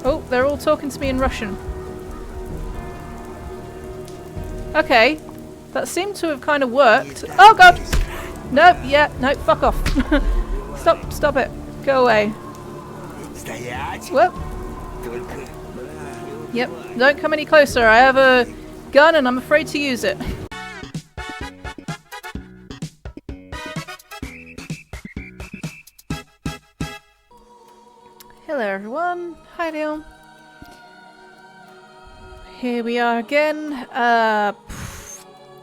Oh, they're all talking to me in Russian. Okay. That seemed to have kind of worked. Oh god! Nope, yeah, no, fuck off. Stop it. Go away. Whoop. Yep, don't come any closer. I have a gun and I'm afraid to use it. Hello everyone. Hi Leon. Here we are again.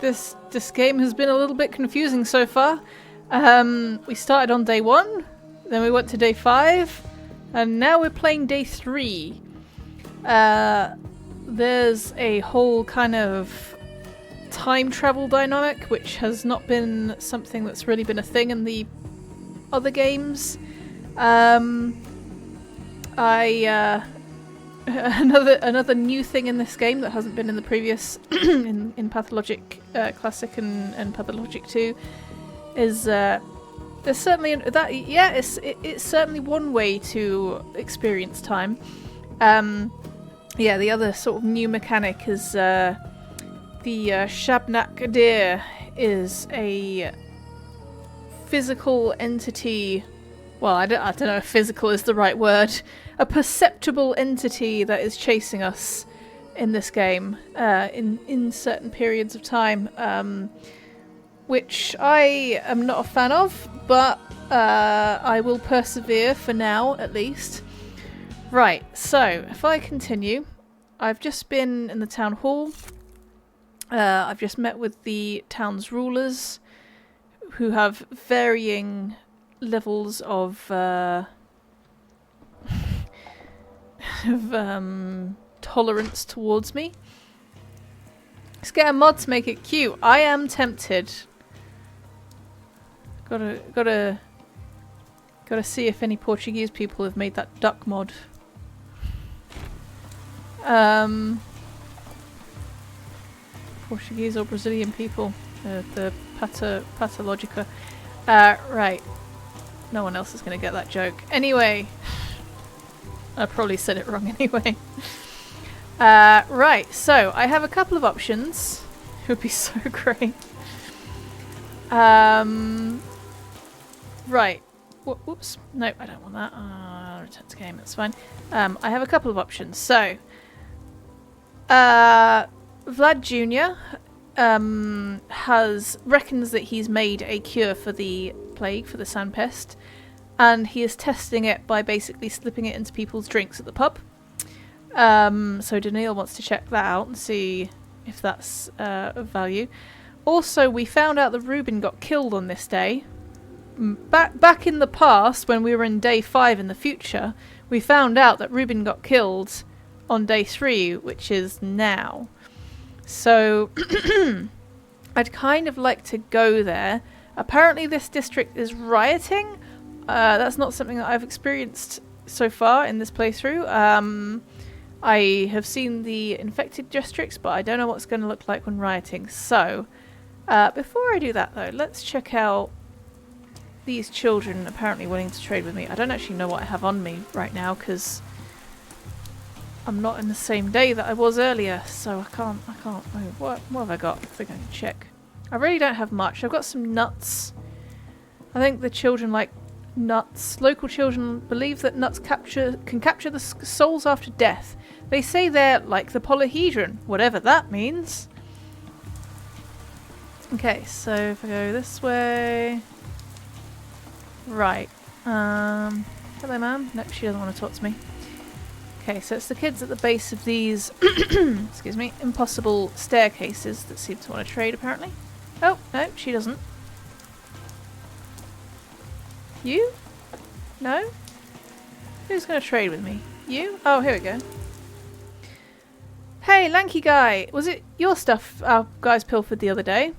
This game has been a little bit confusing so far. We started on day 1, then we went to day 5, and now we're playing day 3. There's a whole kind of time travel dynamic, which has not been something that's really been a thing in the other games. Another new thing in this game that hasn't been in the previous in Pathologic Classic and Pathologic 2 is there's certainly that it's certainly one way to experience time. The other sort of new mechanic is the Shabnak Adir is a physical entity. Well, I don't know if physical is the right word. A perceptible entity that is chasing us in this game in certain periods of time, which I am not a fan of, but I will persevere for now, at least. Right, so if I continue, I've just been in the town hall. I've just met with the town's rulers, who have varying levels of tolerance towards me. Let's get a mod to make it cute. I am tempted. Gotta see if any Portuguese people have made that duck mod. Portuguese or Brazilian people. The Pathologica. Right. No one else is going to get that joke. Anyway. I probably said it wrong anyway. Right, so I have a couple of options. It would be so great. Right. Whoops. No, I don't want that. Return to game, that's fine. I have a couple of options. So, Vlad Jr. Reckons that he's made a cure for the plague, for the sandpest. And he is testing it by basically slipping it into people's drinks at the pub. So Daniil wants to check that out and see if that's of value. Also, we found out that Ruben got killed on this day. Back in the past, when we were in day 5 in the future, we found out that Ruben got killed on day 3, which is now. So I'd kind of like to go there. Apparently this district is rioting. That's not something that I've experienced so far in this playthrough. I have seen the infected districts, but I don't know what's going to look like when rioting. So, before I do that though, let's check out these children apparently willing to trade with me. I don't actually know what I have on me right now, because I'm not in the same day that I was earlier, so I can't move. What have I got? I think I can check. I really don't have much. I've got some nuts. I think the children like nuts. Local children believe that nuts can capture the souls after death. They say they're like the polyhedron, whatever that means. Okay, so if I go this way... Right. Hello, ma'am. Nope, she doesn't want to talk to me. Okay, so it's the kids at the base of these, excuse me, impossible staircases that seem to want to trade, apparently. Oh, no, she doesn't. You? No? Who's going to trade with me? You? Oh, here we go. Hey, lanky guy! Was it your stuff our guys pilfered the other day?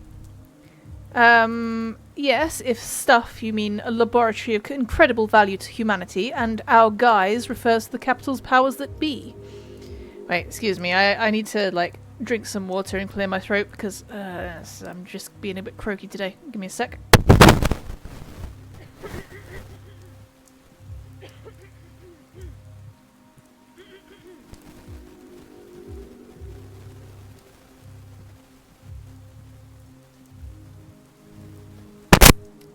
Yes, if stuff you mean a laboratory of incredible value to humanity, and our guys refers to the capital's powers that be. Wait, excuse me, I need to, like, drink some water and clear my throat because I'm just being a bit croaky today. Give me a sec.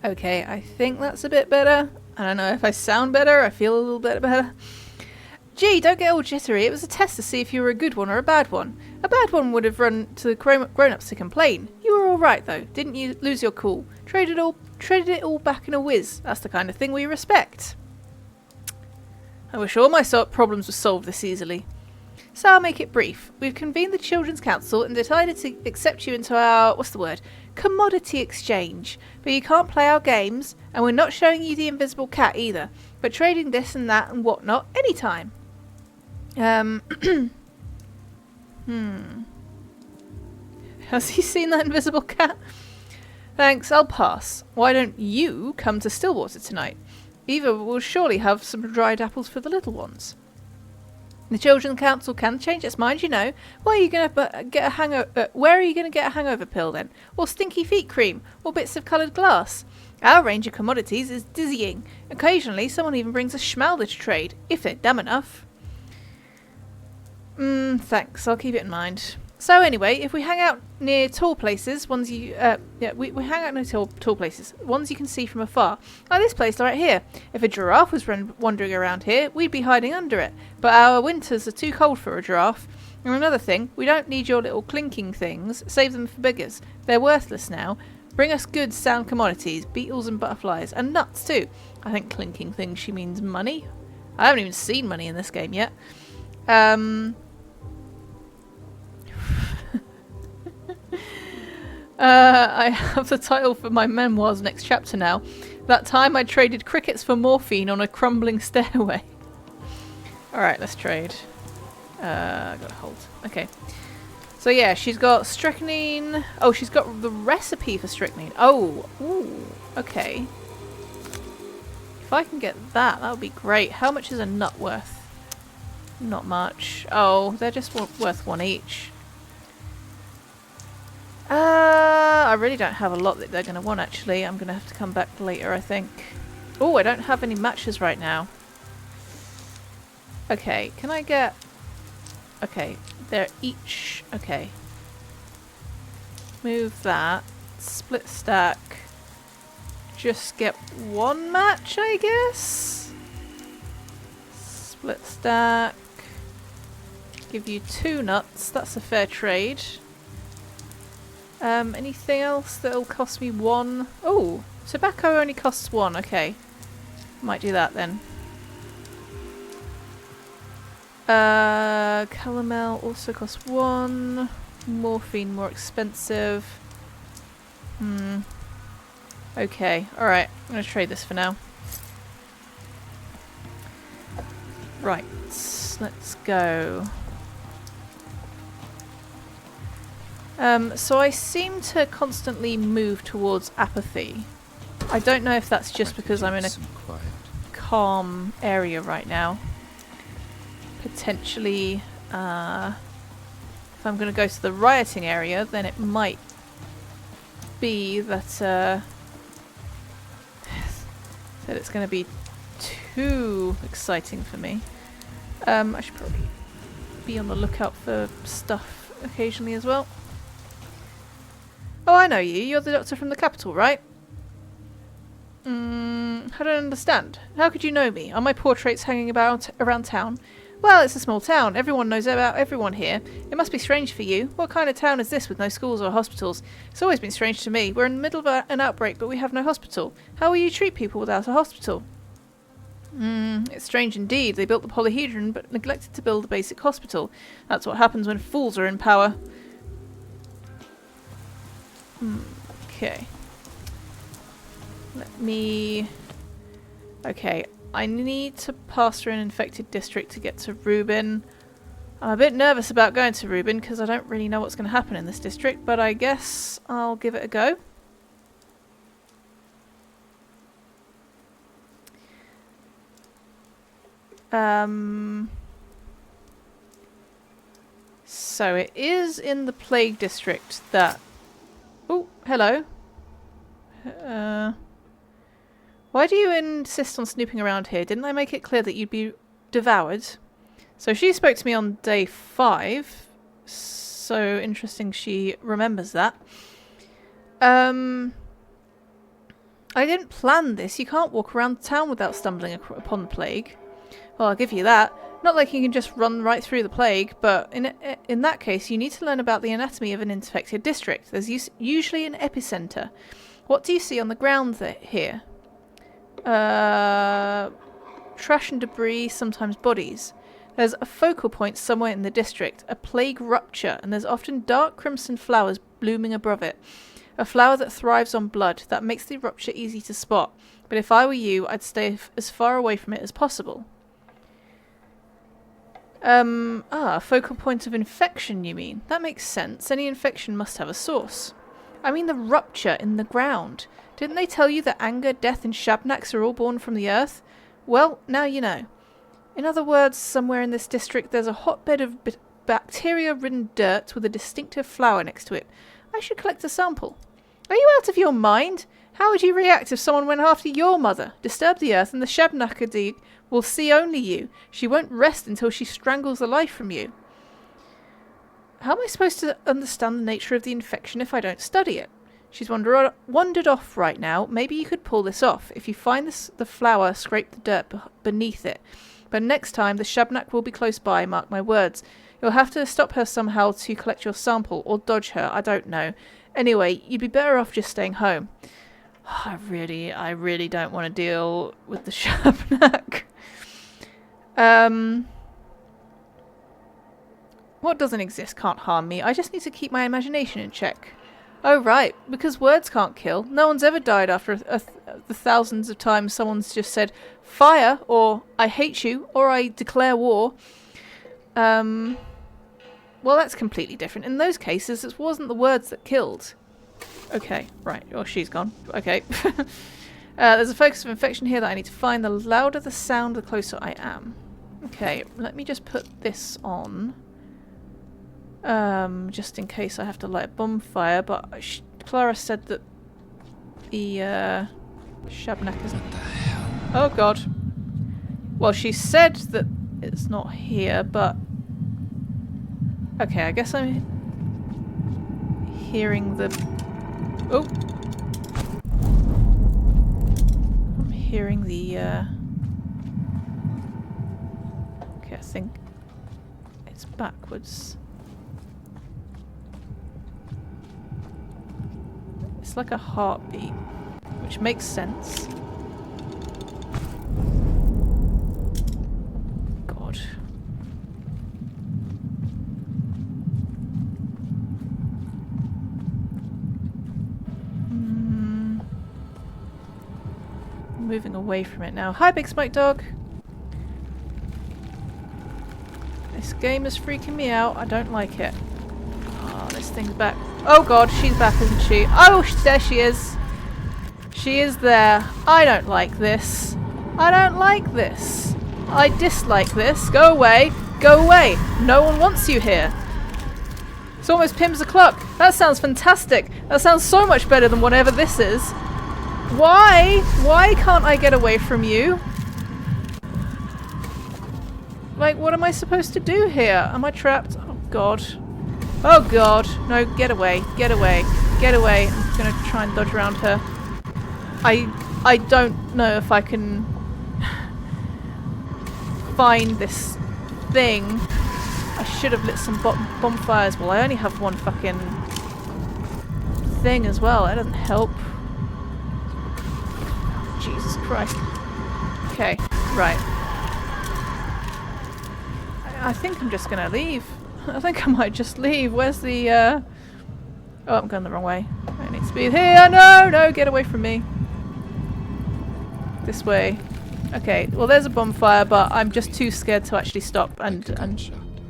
Okay, I think that's a bit better. I don't know if I sound better. I feel a little bit better. Gee, don't get all jittery. It was a test to see if you were a good one or a bad one. A bad one would have run to the grown-ups to complain. You were all right though, didn't you? Lose your cool. Traded it all back in a whiz. That's the kind of thing we respect. I wish all my problems were solved this easily. So I'll make it brief. We've convened the Children's Council and decided to accept you into our, commodity exchange. But you can't play our games, and we're not showing you the invisible cat either. But trading this and that and whatnot anytime. Has he seen that invisible cat? Thanks, I'll pass. Why don't you come to Stillwater tonight? Eva will surely have some dried apples for the little ones. The Children's Council can change its mind, you know. Where are you going to get a hangover pill then? Or stinky feet cream? Or bits of coloured glass? Our range of commodities is dizzying. Occasionally, someone even brings a schmalder to trade, if they're dumb enough. Thanks. I'll keep it in mind. So anyway, if we hang out near tall places, ones you, we hang out near tall places, ones you can see from afar. Like this place right here. If a giraffe was wandering around here, we'd be hiding under it. But our winters are too cold for a giraffe. And another thing, we don't need your little clinking things. Save them for beggars. They're worthless now. Bring us good, sound commodities, beetles and butterflies, and nuts too. I think clinking things, she means money. I haven't even seen money in this game yet. I have the title for my memoirs next chapter now. That time I traded crickets for morphine on a crumbling stairway. Alright, let's trade. Gotta hold. Okay. So yeah, she's got strychnine. Oh, she's got the recipe for strychnine. Oh, ooh, okay. If I can get that, that would be great. How much is a nut worth? Not much. Oh, they're just worth one each. I really don't have a lot that they're going to want, actually. I'm going to have to come back later, I think. Oh, I don't have any matches right now. Okay, can I get... Okay, they're each... Okay. Move that. Split stack. Just get one match, I guess? Split stack. Give you 2 nuts. That's a fair trade. Anything else that'll cost me 1? Oh, tobacco only costs 1. Okay. Might do that then. Calomel also costs 1. Morphine more expensive. Okay, alright. I'm gonna trade this for now. Right, let's go. So I seem to constantly move towards apathy. I don't know if that's just because I'm in a calm area right now. Potentially, if I'm going to go to the rioting area, then it might be that, that it's going to be too exciting for me. I should probably be on the lookout for stuff occasionally as well. Oh, I know you. You're the doctor from the capital, right? I don't understand. How could you know me? Are my portraits hanging about around town? Well, it's a small town. Everyone knows about everyone here. It must be strange for you. What kind of town is this with no schools or hospitals? It's always been strange to me. We're in the middle of an outbreak, but we have no hospital. How will you treat people without a hospital? It's strange indeed. They built the polyhedron, but neglected to build a basic hospital. That's what happens when fools are in power. Okay. Let me... Okay, I need to pass through an infected district to get to Rubin. I'm a bit nervous about going to Rubin because I don't really know what's going to happen in this district, but I guess I'll give it a go. So it is in the plague district that... Oh, hello. Why do you insist on snooping around here? Didn't I make it clear that you'd be devoured? So she spoke to me on day 5. So interesting she remembers that. I didn't plan this. You can't walk around town without stumbling upon the plague. Well, I'll give you that. Not like you can just run right through the plague, but in that case, you need to learn about the anatomy of an infected district. There's usually an epicenter. What do you see on the ground here? Trash and debris, sometimes bodies. There's a focal point somewhere in the district, a plague rupture, and there's often dark crimson flowers blooming above it. A flower that thrives on blood, that makes the rupture easy to spot. But if I were you, I'd stay as far away from it as possible. A focal point of infection, you mean? That makes sense. Any infection must have a source. I mean the rupture in the ground. Didn't they tell you that anger, death, and shabnaks are all born from the earth? Well, now you know. In other words, somewhere in this district there's a hotbed of bacteria-ridden dirt with a distinctive flower next to it. I should collect a sample. Are you out of your mind? How would you react if someone went after your mother, disturbed the earth, and the Shabnakadi will see only you? She won't rest until she strangles the life from you. How am I supposed to understand the nature of the infection if I don't study it? She's wandered off right now. Maybe you could pull this off. If you find the flower, scrape the dirt beneath it. But next time, the Shabnak will be close by, mark my words. You'll have to stop her somehow to collect your sample, or dodge her, I don't know. Anyway, you'd be better off just staying home. I really don't want to deal with the Shabnak. What doesn't exist can't harm me. I just need to keep my imagination in check. Oh, right. Because words can't kill. No one's ever died after the thousands of times someone's just said, fire, or I hate you, or I declare war. Well, that's completely different. In those cases, it wasn't the words that killed. Okay, right. Oh, she's gone. Okay. There's a focus of infection here that I need to find. The louder the sound, the closer I am. Okay, let me just put this on. Just in case I have to light a bonfire, but Clara said that the Shabnak isn't... What the hell? Oh god. Well, she said that it's not here, but... Okay, I guess I'm hearing the... Oh! I'm hearing the, Okay, I think it's backwards. It's like a heartbeat, which makes sense. God. Moving away from it now. Hi, Big Spike Dog! This game is freaking me out. I don't like it. Oh, this thing's back. Oh god, she's back, isn't she? Oh, there she is. She is there. I don't like this. I don't like this. I dislike this. Go away. Go away. No one wants you here. It's almost Pim's o'clock. That sounds fantastic. That sounds so much better than whatever this is. Why? Why can't I get away from you? Like, what am I supposed to do here? Am I trapped? Oh god. Oh god. No, get away. Get away. Get away. I'm gonna try and dodge around her. I don't know if I can find this thing. I should have lit some bonfires. Well, I only have one fucking thing as well. That doesn't help. Jesus Christ. Okay, right. I think I'm just gonna leave. I think I might just leave. Where's the, Oh, I'm going the wrong way. I need to be here. No, no, get away from me. This way. Okay, well there's a bonfire, but I'm just too scared to actually stop and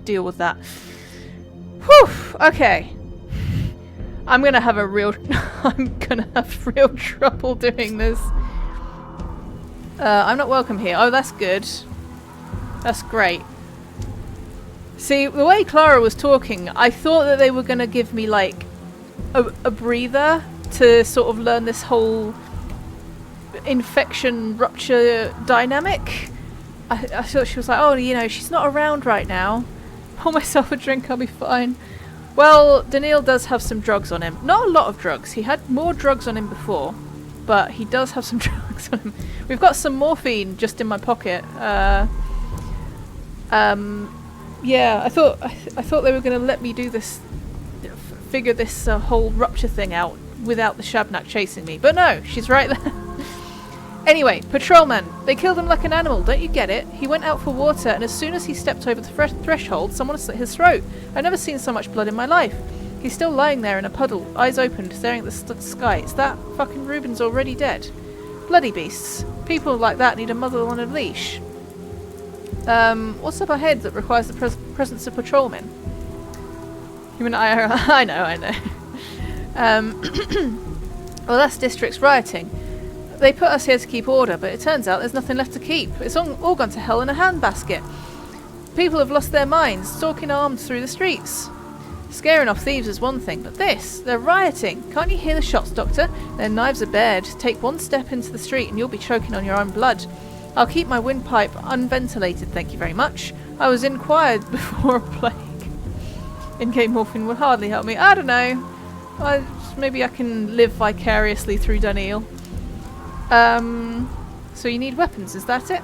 deal with that. Whew, okay. I'm gonna have real trouble doing this. I'm not welcome here. Oh, that's good. That's great. See, the way Clara was talking, I thought that they were going to give me, like, a breather to sort of learn this whole infection rupture dynamic. I thought she was like, oh, you know, she's not around right now. Pour myself a drink, I'll be fine. Well, Daniil does have some drugs on him. Not a lot of drugs. He had more drugs on him before. but he does have some drugs on him. We've got some morphine just in my pocket. Yeah, I thought they were going to let me do this, figure this whole rupture thing out without the Shabnak chasing me. But no, she's right there. Anyway, patrolman. They killed him like an animal, don't you get it? He went out for water, and as soon as he stepped over the threshold, someone slit his throat. I've never seen so much blood in my life. He's still lying there in a puddle, eyes open, staring at the sky. It's that fucking Reuben's already dead. Bloody beasts. People like that need a mother on a leash. What's up ahead that requires the presence of patrolmen? Human IRL. I know. Well, that's district's rioting. They put us here to keep order, but it turns out there's nothing left to keep. It's all gone to hell in a handbasket. People have lost their minds, stalking armed through the streets. Scaring off thieves is one thing, but this, they're rioting. Can't you hear the shots, Doctor? Their knives are bared. Take one step into the street and you'll be choking on your own blood. I'll keep my windpipe unventilated, thank you very much. I was inquired before a plague. In-game morphine would hardly help me. I don't know. Maybe I can live vicariously through Daniel. So you need weapons, is that it?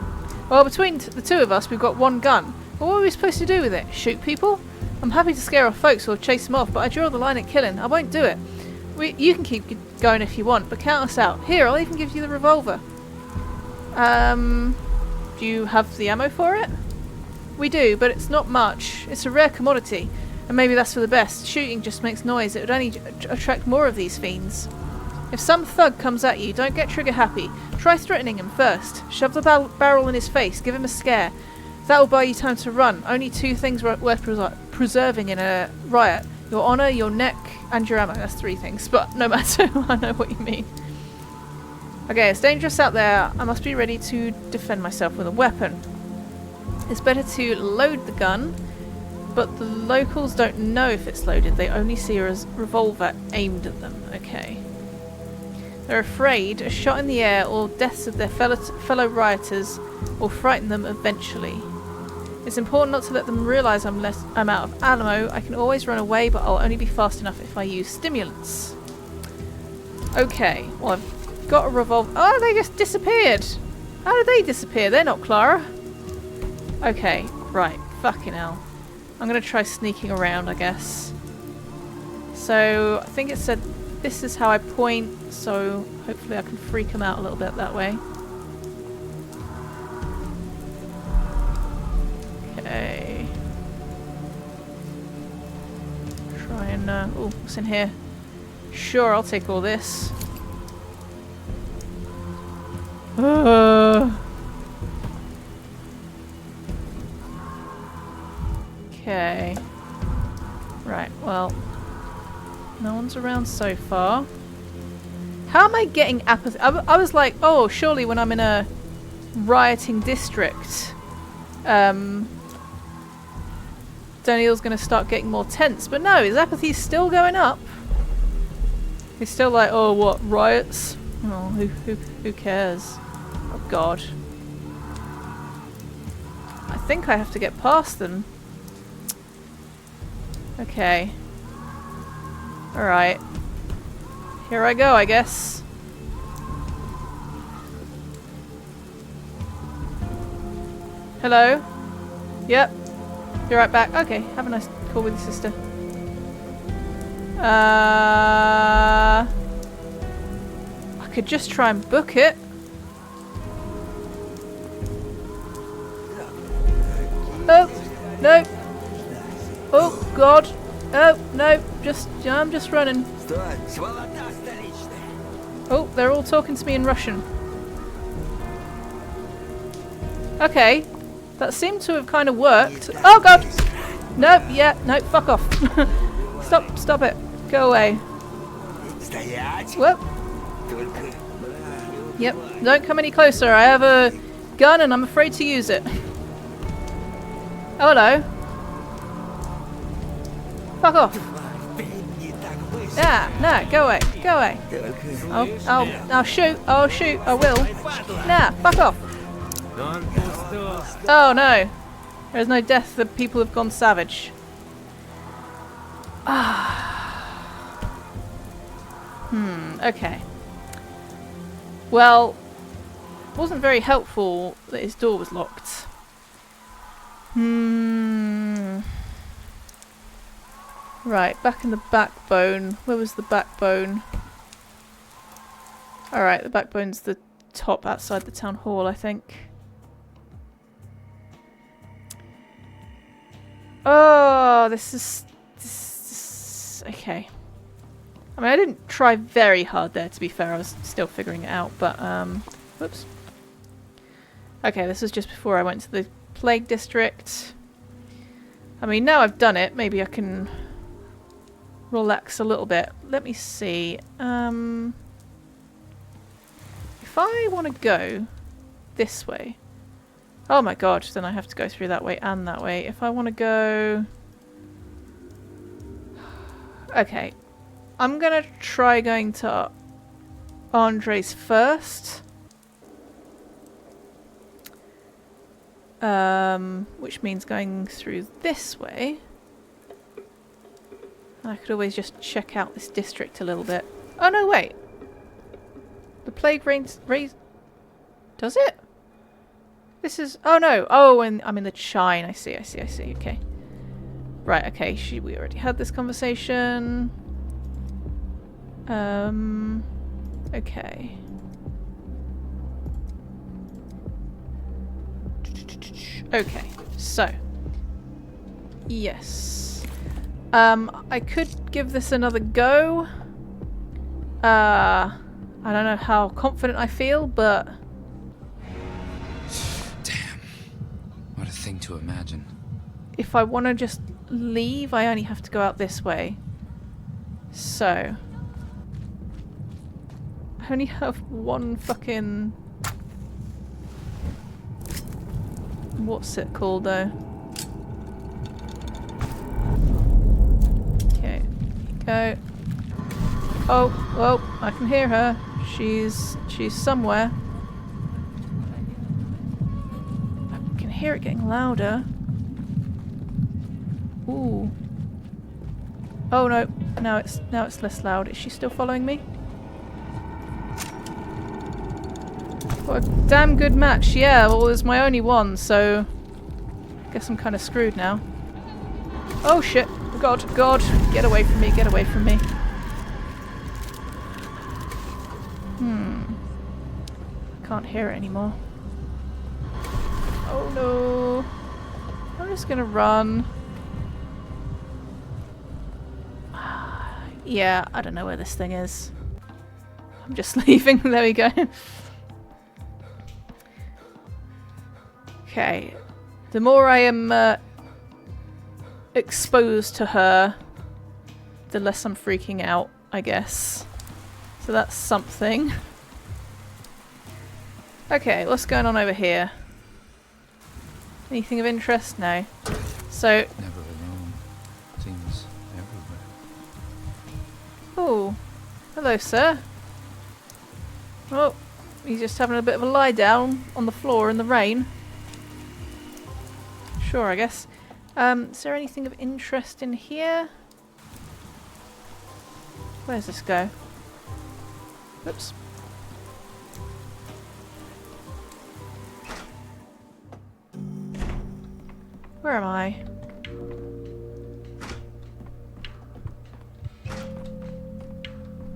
Well, between the two of us, we've got one gun. Well, what are we supposed to do with it? Shoot people? I'm happy to scare off folks or chase them off, but I draw the line at killing. I won't do it. You can keep going if you want, but count us out. Here, I'll even give you the revolver. Do you have the ammo for it? We do, but it's not much. It's a rare commodity, and maybe that's for the best. Shooting just makes noise. It would only attract more of these fiends. If some thug comes at you, don't get trigger happy. Try threatening him first. Shove the barrel in his face. Give him a scare. That will buy you time to run. Only two things worth preserving in a riot. Your honour, your neck, and your ammo. That's three things, but no matter, I know what you mean. Okay, it's dangerous out there. I must be ready to defend myself with a weapon. It's better to load the gun, but the locals don't know if it's loaded. They only see a revolver aimed at them. Okay. They're afraid a shot in the air or deaths of their fellow rioters will frighten them eventually. It's important not to let them realise I'm out of ammo. I can always run away, but I'll only be fast enough if I use stimulants. Okay, well I've got a revolver. Oh, they just disappeared! How did they disappear? They're not Clara. Okay, right. Fucking hell. I'm gonna try sneaking around, I guess. So, I think it said this is how I point, so hopefully I can freak them out a little bit that way. Okay. Try and, oh, what's in here? Sure, I'll take all this. Okay. Right, well, no one's around so far. How am I getting apathy? I was like, oh, surely when I'm in a rioting district, Daniel's going to start getting more tense. But no, his apathy's still going up. He's still like, oh, what, riots? Oh, who cares? Oh, God. I think I have to get past them. Okay. Alright. Here I go, I guess. Hello? Yep. You're right back. Okay, have a nice call with your sister. I could just try and book it. Oh, no. Oh, God. Oh, no. I'm just running. Oh, they're all talking to me in Russian. Okay. That seemed to have kind of worked. Oh, God. No, yeah, no, fuck off. Stop it. Go away. Whoop. Yep, don't come any closer. I have a gun and I'm afraid to use it. Oh, hello. Fuck off. Yeah, no, go away. Go away. I'll shoot. I'll shoot. I will. Nah, fuck off. Oh no. There's no death. The people have gone savage. Okay. Well, it wasn't very helpful that his door was locked. Right, back in the backbone. Where was the backbone? Alright, the backbone's the top outside the town hall, I think. Oh, this is okay. I mean, I didn't try very hard there, to be fair. I was still figuring it out, but, whoops. Okay, this was just before I went to the Plague District. I mean, now I've done it, maybe I can relax a little bit. Let me see. If I want to go this way... Oh my god, then I have to go through that way and that way. If I want to go... Okay. I'm going to try going to Andre's first. Which means going through this way. I could always just check out this district a little bit. Oh no, wait. The plague rains... Does it? This is... Oh no. Oh, and I'm in the Chine. I see. Okay. Right, okay. We already had this conversation. Okay. Okay, so. Yes. I could give this another go. I don't know how confident I feel, but... Damn. What a thing to imagine. If I want to just leave, I only have to go out this way. So... I only have one fucking... What's it called, though? Okay, go. Oh, I can hear her. She's somewhere. I can hear it getting louder. Ooh. Oh no, now it's less loud. Is she still following me? What a damn good match. Yeah, well, it was my only one, so guess I'm kind of screwed now. Oh shit! God! Get away from me! Get away from me! Can't hear it anymore. Oh no! I'm just gonna run. Yeah, I don't know where this thing is. I'm just leaving. There we go. Okay. The more I am exposed to her, the less I'm freaking out, I guess. So that's something. Okay, what's going on over here? Anything of interest? No. So... Never alone. Things everywhere. Oh. Hello, sir. Oh, he's just having a bit of a lie down on the floor in the rain. Sure, I guess. Is there anything of interest in here? Where's this go? Oops. Where am I?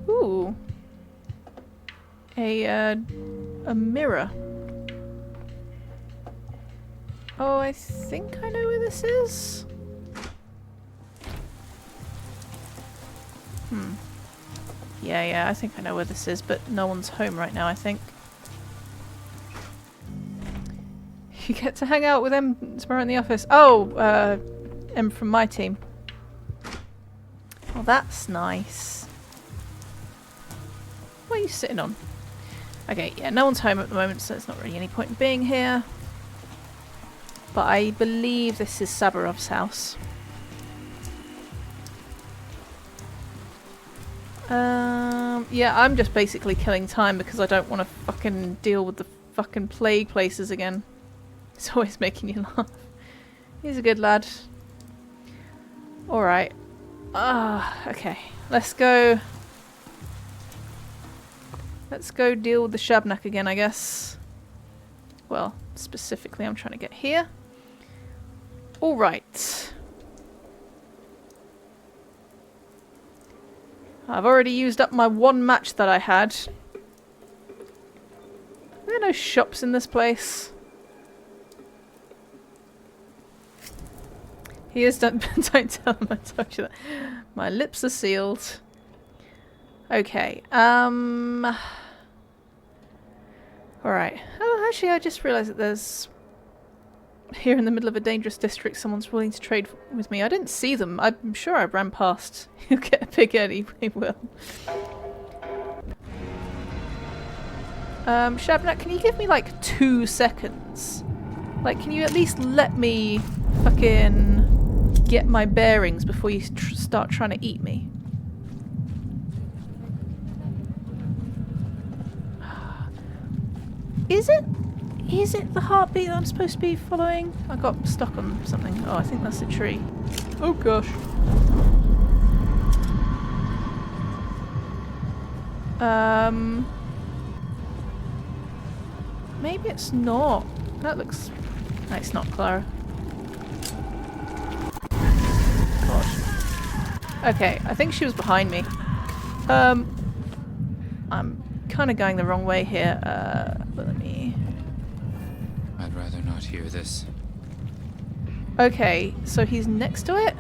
Ooh. A mirror. Oh, I think I know where this is. Yeah, I think I know where this is, but no one's home right now, I think. You get to hang out with Em tomorrow in the office. Oh, Em from my team. Oh, that's nice. What are you sitting on? Okay, yeah, no one's home at the moment, so there's not really any point in being here. But I believe this is Sabarov's house. Yeah, I'm just basically killing time because I don't want to fucking deal with the fucking plague places again. It's always making you laugh. He's a good lad. Alright. Okay. Let's go. Let's go deal with the Shabnak again, I guess. Well, specifically I'm trying to get here. Alright. I've already used up my one match that I had. Are there no shops in this place? He is don't tell him I told you that. My lips are sealed. Okay, alright. Oh, actually I just realised that there's... Here in the middle of a dangerous district, someone's willing to trade with me. I didn't see them. I'm sure I ran past. He'll get a big head, he will. Shabnak, can you give me like 2 seconds? Like, can you at least let me fucking get my bearings before you start trying to eat me? Is it the heartbeat that I'm supposed to be following? I got stuck on something. Oh, I think that's a tree. Oh gosh. Maybe it's not. That looks... No, it's not Clara. God. Okay, I think she was behind me. I'm kind of going the wrong way here. But let me... I'd rather not hear this. Okay, so he's next to it?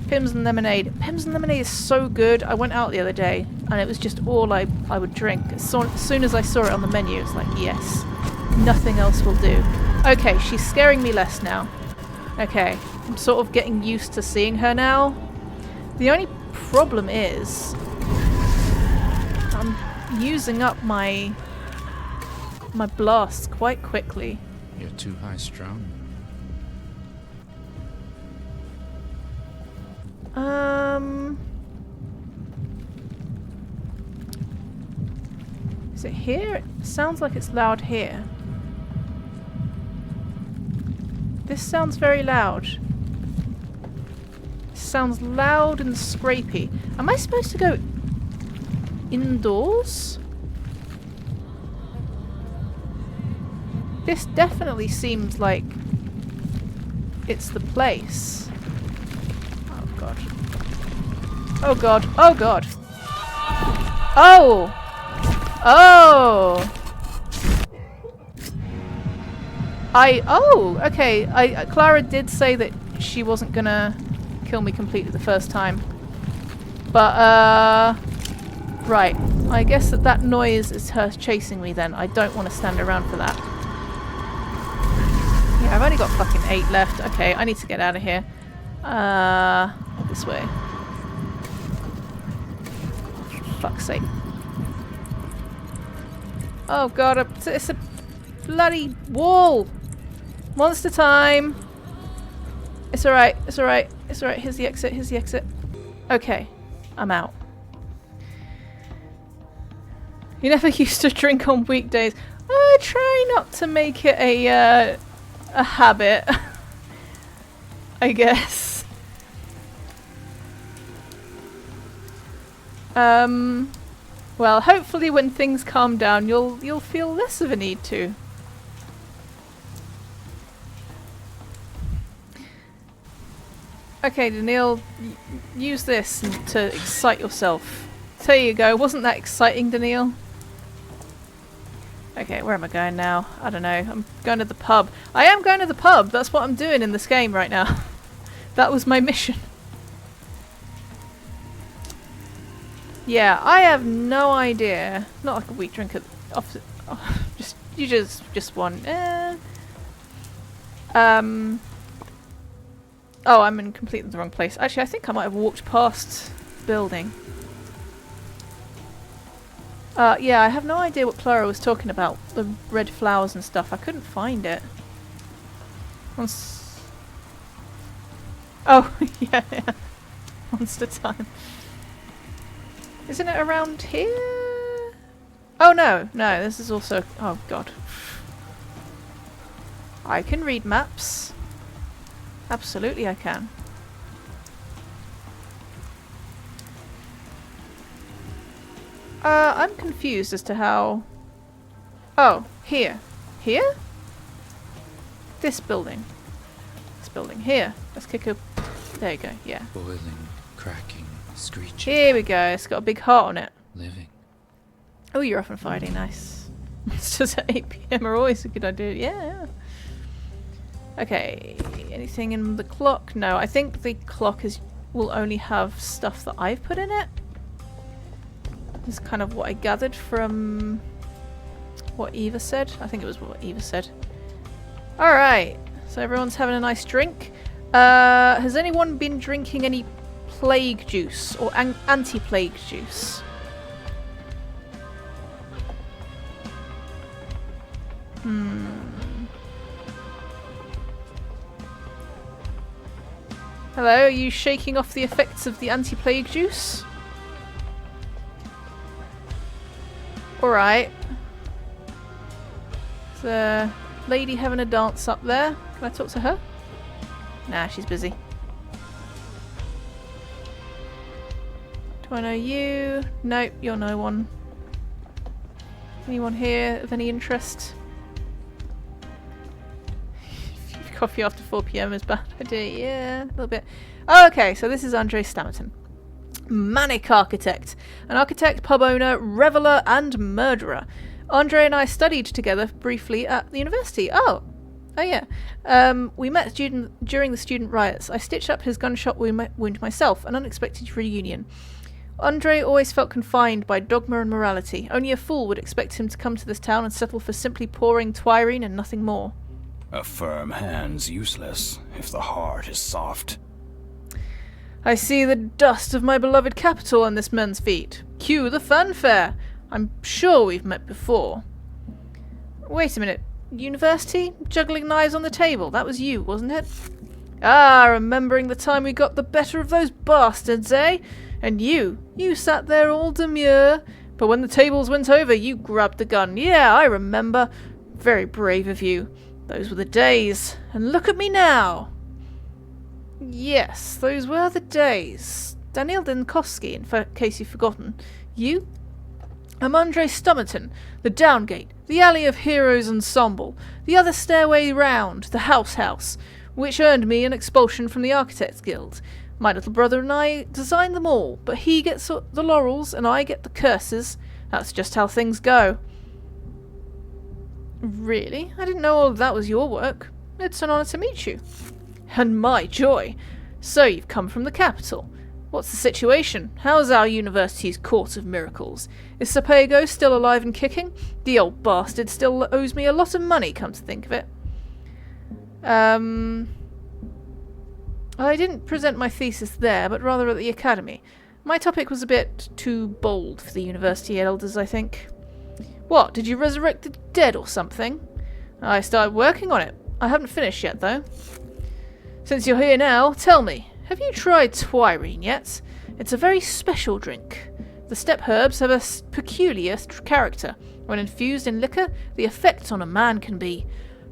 Pims and lemonade. Pims and lemonade is so good. I went out the other day and it was just all I would drink. As soon as I saw it on the menu, it's like, yes. Nothing else will do. Okay, she's scaring me less now. Okay, I'm sort of getting used to seeing her now. The only problem is... I'm using up my blasts quite quickly. You're too high-strung. Is it here? It sounds like it's loud here. This sounds very loud. It sounds loud and scrapey. Am I supposed to go indoors? This definitely seems like it's the place. Oh god. Oh god. Oh god. Oh! Oh! Oh! Okay. Clara did say that she wasn't gonna kill me completely the first time. But, right. I guess that noise is her chasing me then. I don't want to stand around for that. Yeah, I've only got fucking 8 left. Okay, I need to get out of here. This way. For fuck's sake. Oh god, it's a bloody wall! Monster time! It's alright, it's alright, it's alright. Here's the exit, here's the exit. Okay, I'm out. You never used to drink on weekdays. I try not to make it a habit, I guess. Well, hopefully when things calm down, you'll feel less of a need to. Okay, Daniil, use this to excite yourself. There you go. Wasn't that exciting, Daniil? Okay, where am I going now? I don't know. I'm going to the pub. I am going to the pub! That's what I'm doing in this game right now. That was my mission. Yeah, I have no idea. Not like a weak drink at just one. Oh, I'm in completely the wrong place. Actually, I think I might have walked past the building. Yeah, I have no idea what Clara was talking about. The red flowers and stuff. I couldn't find it. Oh, yeah. Monster time. Isn't it around here? Oh, no. No, this is also... Oh, God. I can read maps. Absolutely I can. I'm confused as to how... Oh, here. Here? This building. This building. Here. Let's kick a... There you go, yeah. Boiling, cracking, screeching. Here we go. It's got a big heart on it. Living. Oh, you're off on Friday. Nice. Monsters at 8 PM are always a good idea. Yeah. Okay. Anything in the clock? No, I think the clock will only have stuff that I've put in it. This is kind of what I gathered from what Eva said. I think it was what Eva said. Alright. So everyone's having a nice drink. Has anyone been drinking any plague juice or anti-plague juice? Hello, are you shaking off the effects of the anti-plague juice? Alright. There's a lady having a dance up there. Can I talk to her? Nah, she's busy. Do I know you? Nope, you're no one. Anyone here of any interest? Coffee after 4 PM is a bad idea. Yeah, a little bit. Oh, okay, so this is Andre Stammerton. Manic architect. An architect, pub owner, reveller, and murderer. Andre and I studied together briefly at the university. Oh yeah. We met during the student riots. I stitched up his gunshot wound myself, an unexpected reunion. Andre always felt confined by dogma and morality. Only a fool would expect him to come to this town and settle for simply pouring twirine and nothing more. A firm hand's useless if the heart is soft. I see the dust of my beloved capital on this man's feet. Cue the fanfare. I'm sure we've met before. Wait a minute. University? Juggling knives on the table. That was you, wasn't it? Ah, remembering the time we got the better of those bastards, eh? And you sat there all demure. But when the tables went over, you grabbed the gun. Yeah, I remember. Very brave of you. Those were the days. And look at me now. Yes, those were the days. Daniel Dinkowski, in case you've forgotten. You? I'm Andre Stammerton, the Downgate, the Alley of Heroes Ensemble, the other stairway round, the house, which earned me an expulsion from the Architects Guild. My little brother and I designed them all, but he gets the laurels and I get the curses. That's just how things go. Really? I didn't know all of that was your work. It's an honour to meet you. And my joy. So you've come from the capital. What's the situation? How's our university's court of miracles? Is Sapego still alive and kicking? The old bastard still owes me a lot of money, come to think of it. I didn't present my thesis there, but rather at the academy. My topic was a bit too bold for the university elders, I think. What, did you resurrect the dead or something? I started working on it. I haven't finished yet, though. Since you're here now, tell me, have you tried twirine yet? It's a very special drink. The steppe herbs have a peculiar character. When infused in liquor, the effect on a man can be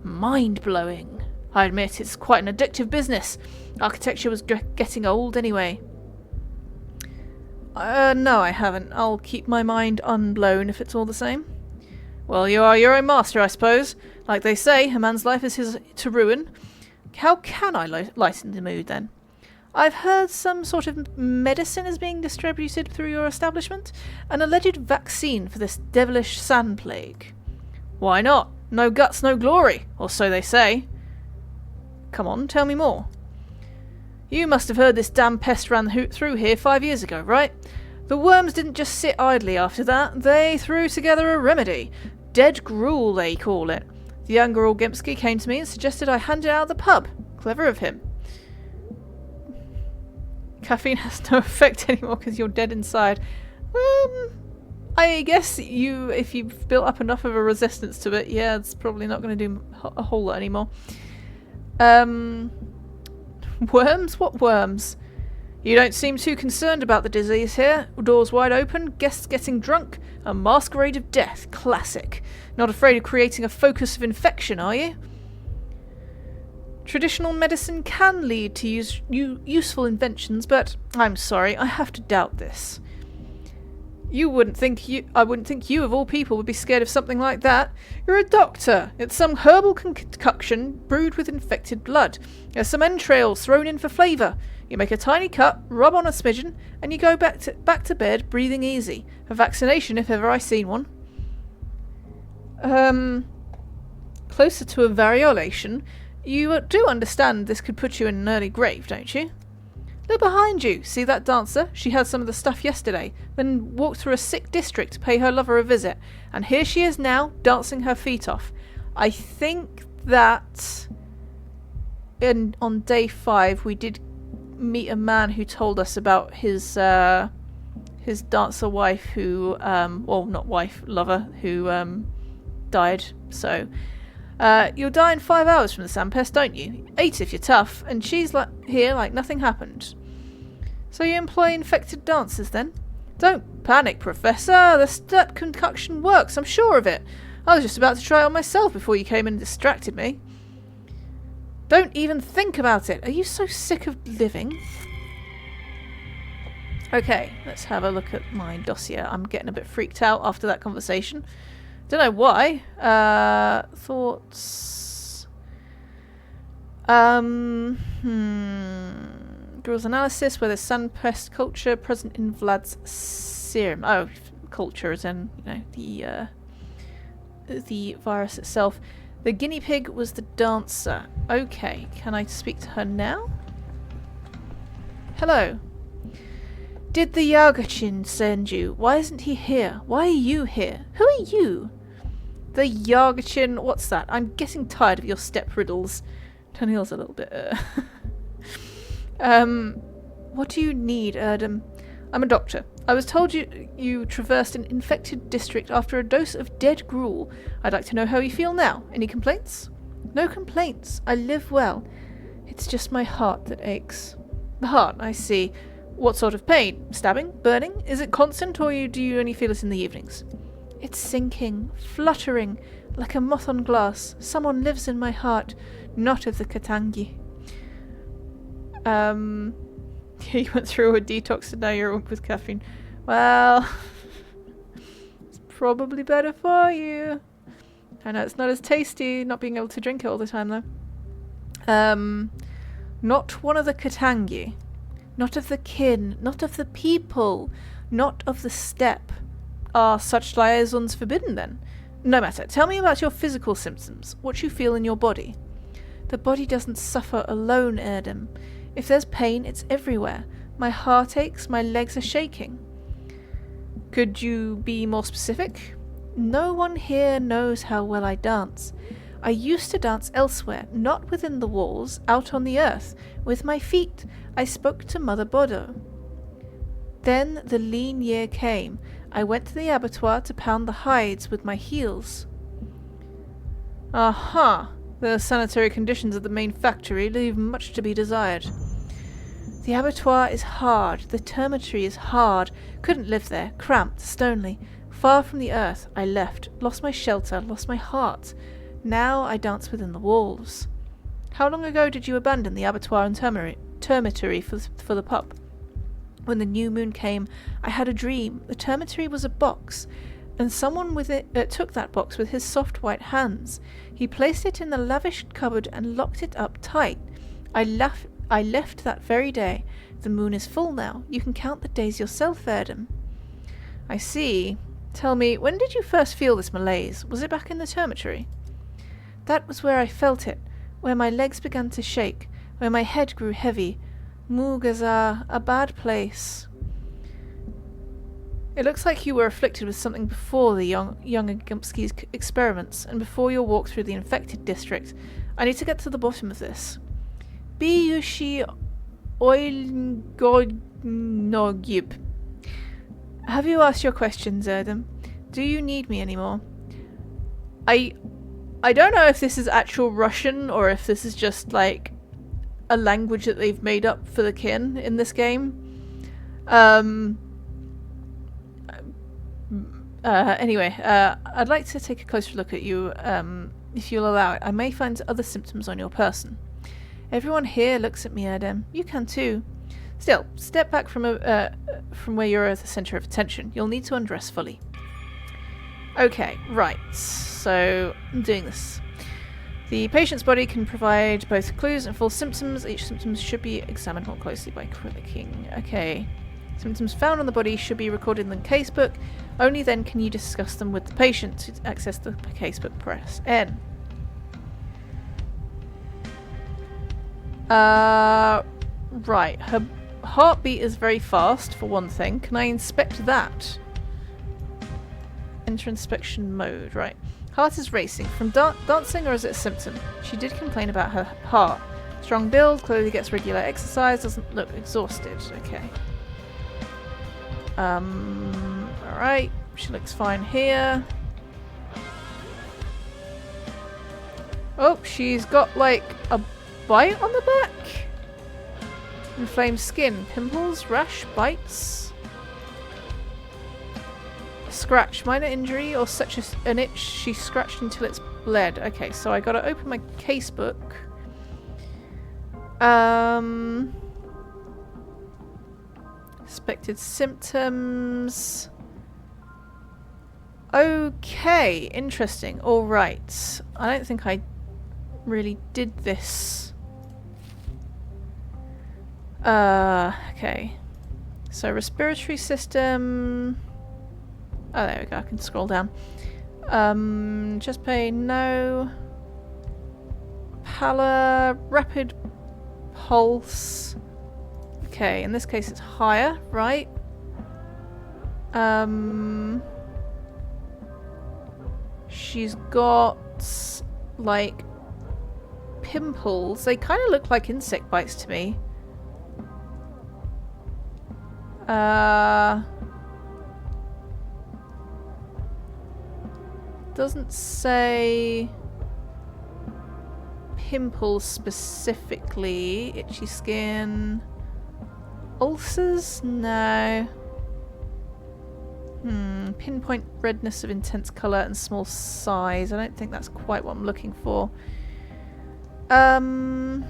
mind-blowing. I admit it's quite an addictive business. Architecture was getting old anyway. No, I haven't. I'll keep my mind unblown if it's all the same. Well, you are your own master, I suppose. Like they say, a man's life is his to ruin. How can I lighten the mood, then? I've heard some sort of medicine is being distributed through your establishment. An alleged vaccine for this devilish sand plague. Why not? No guts, no glory, or so they say. Come on, tell me more. You must have heard this damn pest ran through here 5 years ago, right? The worms didn't just sit idly after that. They threw together a remedy. Dead gruel, they call it. The young Gorolgimsky came to me and suggested I hand it out at the pub. Clever of him. Caffeine has no effect anymore because you're dead inside. I guess if you've built up enough of a resistance to it, yeah, it's probably not going to do a whole lot anymore. Worms? What worms? You don't seem too concerned about the disease here. Doors wide open, guests getting drunk, a masquerade of death. Classic. Not afraid of creating a focus of infection, are you? Traditional medicine can lead to useful inventions, but I'm sorry, I have to doubt this. I wouldn't think you of all people would be scared of something like that. You're a doctor. It's some herbal concoction brewed with infected blood. There's some entrails thrown in for flavour. You make a tiny cut, rub on a smidgen, and you go back to bed breathing easy. A vaccination if ever I seen one. Closer to a variolation. You do understand this could put you in an early grave, don't you? Look behind you. See that dancer? She had some of the stuff yesterday, then walked through a sick district to pay her lover a visit. And here she is now, dancing her feet off. I think that on day 5 we did meet a man who told us about his dancer wife who, well, not wife, lover, who died. So, you'll die in 5 hours from the sandpest, don't you? 8 if you're tough, and she's here like nothing happened. So you employ infected dancers then? Don't panic, Professor. That concoction works, I'm sure of it. I was just about to try it on myself before you came in and distracted me. Don't even think about it. Are you so sick of living? Okay, let's have a look at my dossier. I'm getting a bit freaked out after that conversation. Don't know why. Thoughts. Girls analysis, whether sandpest culture present in Vlad's serum. Oh, culture as in, the virus itself. The guinea pig was the dancer. Okay, can I speak to her now? Hello. Did the Yargachin send you? Why isn't he here? Why are you here? Who are you? The Yargachin, what's that? I'm getting tired of your step riddles. Daniel's a little bit, What do you need, Erdem? I'm a doctor. I was told you traversed an infected district after a dose of dead gruel. I'd like to know how you feel now. Any complaints? No complaints. I live well. It's just my heart that aches. The heart, I see. What sort of pain? Stabbing? Burning? Is it constant, or do you only feel it in the evenings? It's sinking, fluttering, like a moth on glass. Someone lives in my heart, not of the Katangi. You went through a detox and now you're up with caffeine. Well, it's probably better for you. I know it's not as tasty not being able to drink it all the time though. Not one of the Katangi. Not of the kin. Not of the people. Not of the steppe. Are such liaisons forbidden then? No matter. Tell me about your physical symptoms. What you feel in your body. The body doesn't suffer alone, Erdem. If there's pain, it's everywhere. My heart aches, my legs are shaking. Could you be more specific? No one here knows how well I dance. I used to dance elsewhere, not within the walls, out on the earth, with my feet. I spoke to Mother Bodo. Then the lean year came. I went to the abattoir to pound the hides with my heels. Aha! The sanitary conditions of the main factory leave much to be desired. The abattoir is hard. The termitory is hard. Couldn't live there. Cramped, stonely. Far from the earth, I left. Lost my shelter. Lost my heart. Now I dance within the walls. How long ago did you abandon the abattoir and termitory for the pup? When the new moon came, I had a dream. The termitory was a box, and someone with it took that box with his soft white hands. He placed it in the lavish cupboard and locked it up tight. I left that very day. The moon is full now. You can count the days yourself, Erdem. I see. Tell me, when did you first feel this malaise? Was it back in the termitory? That was where I felt it, where my legs began to shake, where my head grew heavy. Mugazar, a bad place. It looks like you were afflicted with something before the young Agumski's experiments, and before your walk through the infected district. I need to get to the bottom of this. Biyushi Oilnogib. Have you asked your questions, Erdem? Do you need me anymore? I don't know if this is actual Russian or if this is just like a language that they've made up for the kin in this game. Anyway, I'd like to take a closer look at you, if you'll allow it. I may find other symptoms on your person. Everyone here looks at me, Erdem. You can too. Still, step back from where you're at the centre of attention. You'll need to undress fully. Okay, right. So, I'm doing this. The patient's body can provide both clues and full symptoms. Each symptom should be examined more closely by clicking. Okay. Symptoms found on the body should be recorded in the casebook. Only then can you discuss them with the patient. To access the casebook, press N. Right. Her heartbeat is very fast, for one thing. Can I inspect that? Enter inspection mode. Right. Heart is racing. From dancing, or is it a symptom? She did complain about her heart. Strong build, clearly gets regular exercise, doesn't look exhausted. Okay. Alright. She looks fine here. Oh, she's got like a bite on the back. Inflamed skin, pimples, rash, bites. Scratch, minor injury or such as an itch. She scratched until it's bled. Okay, so I gotta open my casebook. Expected symptoms. Okay, interesting. Alright. I don't think I really did this. Okay. So respiratory system. Oh, there we go. I can scroll down. Chest pain, no. Pallor, rapid pulse. Okay, in this case it's higher, right? She's got like pimples. They kind of look like insect bites to me. Doesn't say pimples specifically. Itchy skin. Ulcers? No. Pinpoint redness of intense colour and small size. I don't think that's quite what I'm looking for. Can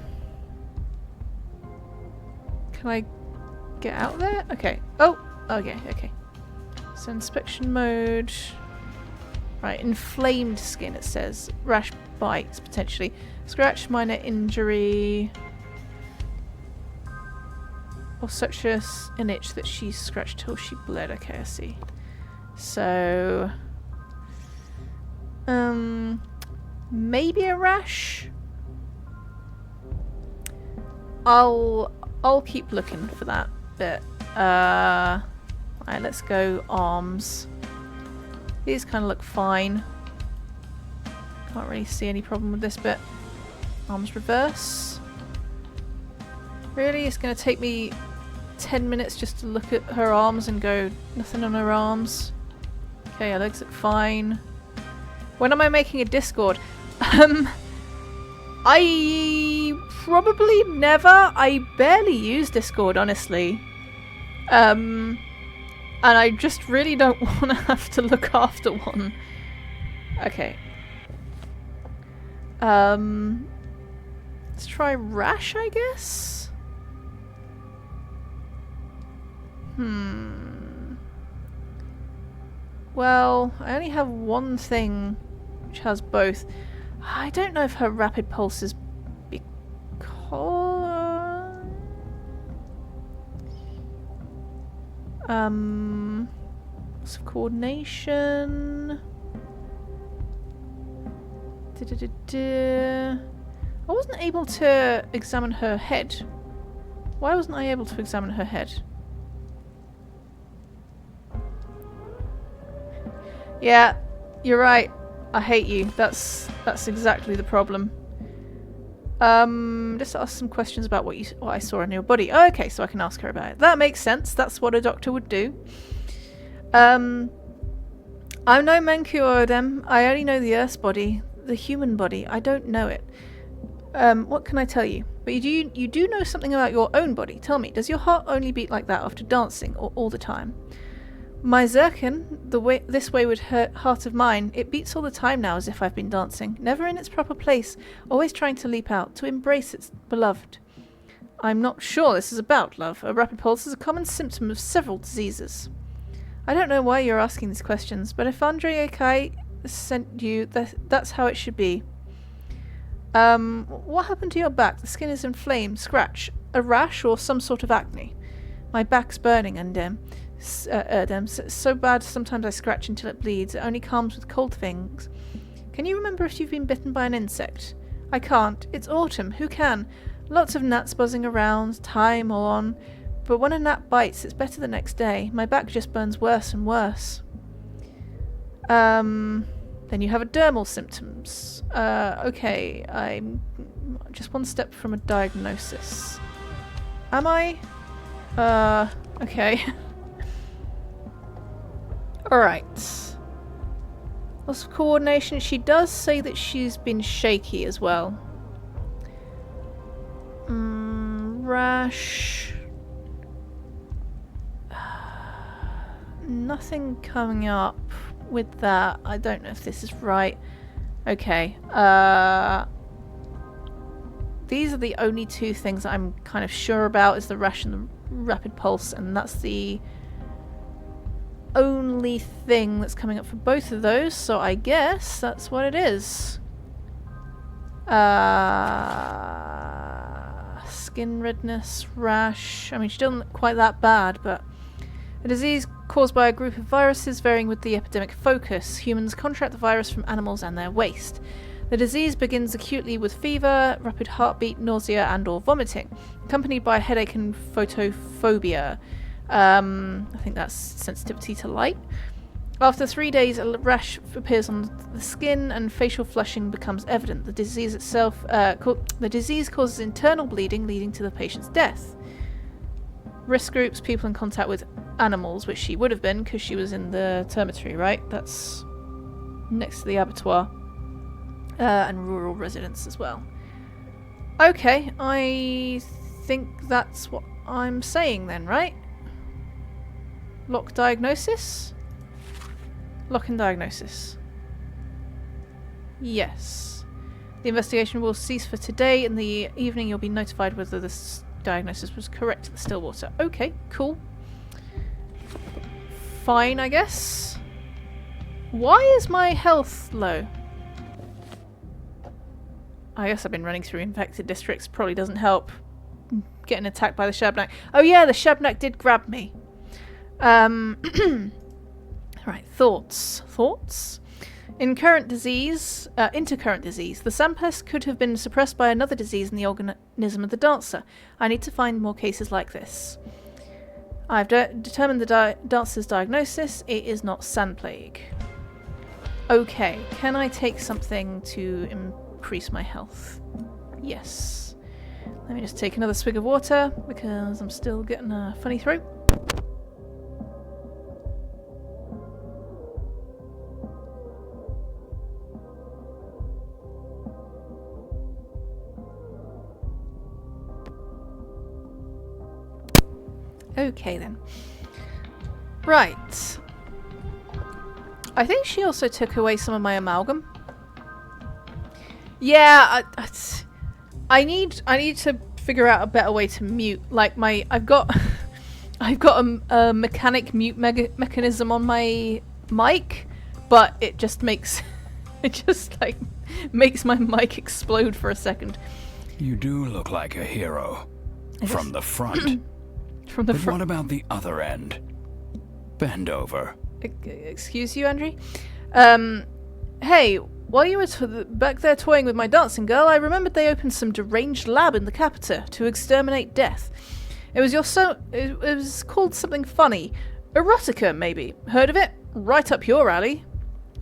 I get out there? Okay. Oh! Okay, okay. So inspection mode. Right, inflamed skin it says. Rash bites, potentially. Scratch, minor injury. Or such as an itch that she scratched till she bled. Okay, I see. So... maybe a rash? I'll keep looking for that bit. Alright, let's go arms. These kind of look fine. Can't really see any problem with this bit. Arms reverse. Really? It's going to take me 10 minutes just to look at her arms and go, nothing on her arms. Okay, her legs look fine. When am I making a Discord? I probably never. I barely use Discord, honestly. And I just really don't want to have to look after one. Okay. Let's try rash, I guess? Well, I only have one thing which has both. I don't know if her rapid pulse is because... loss of coordination. I wasn't able to examine her head. Why wasn't I able to examine her head? Yeah, you're right. I hate you. That's exactly the problem. Just ask some questions about what I saw in your body. Oh, okay, so I can ask her about it. That makes sense. That's what a doctor would do. I'm no Menku or them. I only know the Earth's body, the human body. I don't know it. What can I tell you? But you do know something about your own body. Tell me, does your heart only beat like that after dancing, or all the time? My Zirkin, this wayward heart of mine, it beats all the time now as if I've been dancing, never in its proper place, always trying to leap out, to embrace its beloved. I'm not sure this is about, love. A rapid pulse is a common symptom of several diseases. I don't know why you're asking these questions, but if Andre Akai sent you, that's how it should be. What happened to your back? The skin is inflamed, scratch, a rash, or some sort of acne? My back's burning, Erdem. So bad sometimes I scratch until it bleeds. It only calms with cold things. Can you remember if you've been bitten by an insect? I can't. It's autumn. Who can? Lots of gnats buzzing around, time all on. But when a gnat bites, it's better the next day. My back just burns worse and worse. Then you have a dermal symptoms. Okay, I'm just one step from a diagnosis. Am I? Okay. Alright. Loss of coordination. She does say that she's been shaky as well. Rash. Nothing coming up with that. I don't know if this is right. Okay. These are the only two things that I'm kind of sure about, is the rash and the rapid pulse, and that's the only thing that's coming up for both of those, so I guess that's what it is. Skin redness, rash. I mean, she doesn't look quite that bad, but a disease caused by a group of viruses varying with the epidemic focus. Humans contract the virus from animals and their waste. The disease begins acutely with fever, rapid heartbeat, nausea and or vomiting, accompanied by headache and photophobia. I think that's sensitivity to light. After 3 days, a rash appears on the skin and facial flushing becomes evident. The disease itself, the disease causes internal bleeding, leading to the patient's death. Risk groups: people in contact with animals, which she would have been because she was in the termitory, right? That's next to the abattoir. And rural residents as well. Okay, I think that's what I'm saying then, right? Lock diagnosis? Lock in diagnosis. Yes. The investigation will cease for today. In the evening you'll be notified whether this diagnosis was correct at the Stillwater. Okay, cool. Fine, I guess. Why is my health low? I guess I've been running through infected districts. Probably doesn't help getting attacked by the Shabnak. Oh yeah, the Shabnak did grab me. Alright, thoughts. Thoughts? Intercurrent disease, the Sandpest could have been suppressed by another disease in the organism of the dancer. I need to find more cases like this. I've determined the dancer's diagnosis. It is not sand plague. Okay, can I take something to increase my health? Yes. Let me just take another swig of water because I'm still getting a funny throat. Okay then. Right. I think she also took away some of my amalgam. Yeah, I need to figure out a better way to mute. Like I've got a mechanic mute mechanism on my mic, but it just makes makes my mic explode for a second. You do look like a hero. From the front. From the but front. what about the other end? Bend over. Excuse you, Andre? Hey, while you were back there toying with my dancing girl, I remembered they opened some deranged lab in the Capita to exterminate death. It was called something funny. Erotica, maybe. Heard of it? Right up your alley.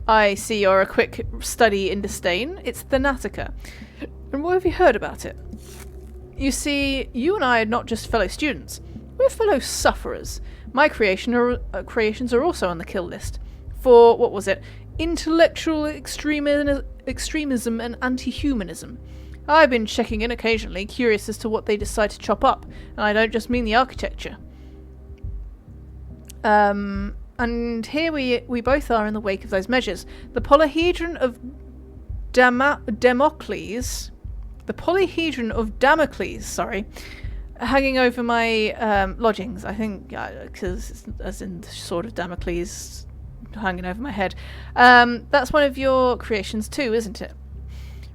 I see you're a quick study in disdain. It's Thanatica. And what have you heard about it? You see, you and I are not just fellow students. We're fellow sufferers. My creations are also on the kill list. For, what was it? Intellectual extremism and anti-humanism. I've been checking in occasionally, curious as to what they decide to chop up, and I don't just mean the architecture. And here we both are in the wake of those measures. The polyhedron of Damocles, sorry, hanging over my lodgings. I think, because as in the sword of Damocles hanging over my head. That's one of your creations too, isn't it?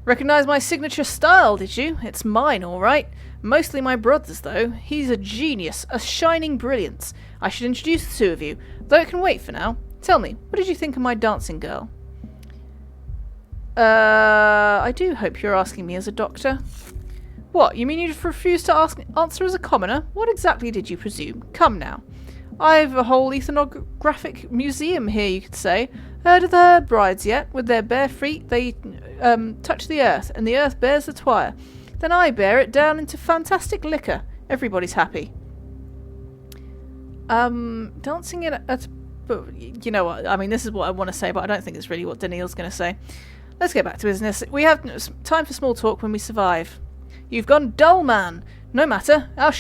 Recognise my signature style, did you? It's mine, all right. Mostly my brother's, though. He's a genius, a shining brilliance. I should introduce the two of you, though it can wait for now. Tell me, what did you think of my dancing girl? I do hope you're asking me as a doctor. What, you mean you'd refuse to answer as a commoner? What exactly did you presume? Come now. I've a whole ethnographic museum here, you could say. Heard of the herd brides yet? With their bare feet they touch the earth, and the earth bears the twire. Then I bear it down into fantastic liquor. Everybody's happy. Dancing at you know what, I mean, this is what I want to say, but I don't think it's really what Daniil's going to say. Let's get back to business. We have time for small talk when we survive. You've gone dull, man. No matter. Our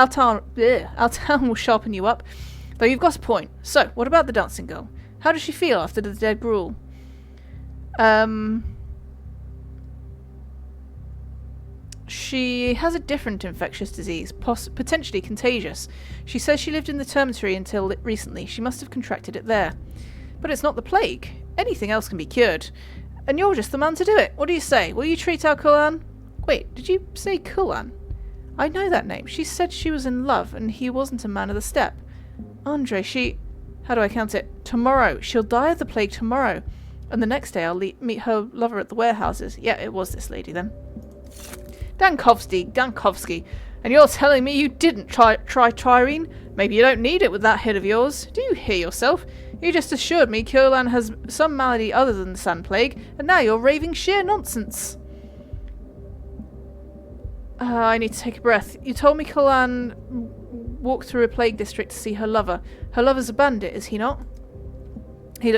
town will sharpen you up. Though you've got a point. So, what about the dancing girl? How does she feel after the dead gruel? She has a different infectious disease, potentially contagious. She says she lived in the termitory until recently. She must have contracted it there. But it's not the plague. Anything else can be cured. And you're just the man to do it. What do you say? Will you treat our Kulan? Wait, did you say Kulan? I know that name. She said she was in love and he wasn't a man of the steppe. Andre, how do I count it? Tomorrow. She'll die of the plague tomorrow. And the next day I'll meet her lover at the warehouses. Yeah, it was this lady then. Dankovsky. And you're telling me you didn't try Tyrene? Maybe you don't need it with that head of yours. Do you hear yourself? You just assured me Kulan has some malady other than the sand plague, and now you're raving sheer nonsense. I need to take a breath. You told me Kulan walked through a plague district to see her lover. Her lover's a bandit, is he not? He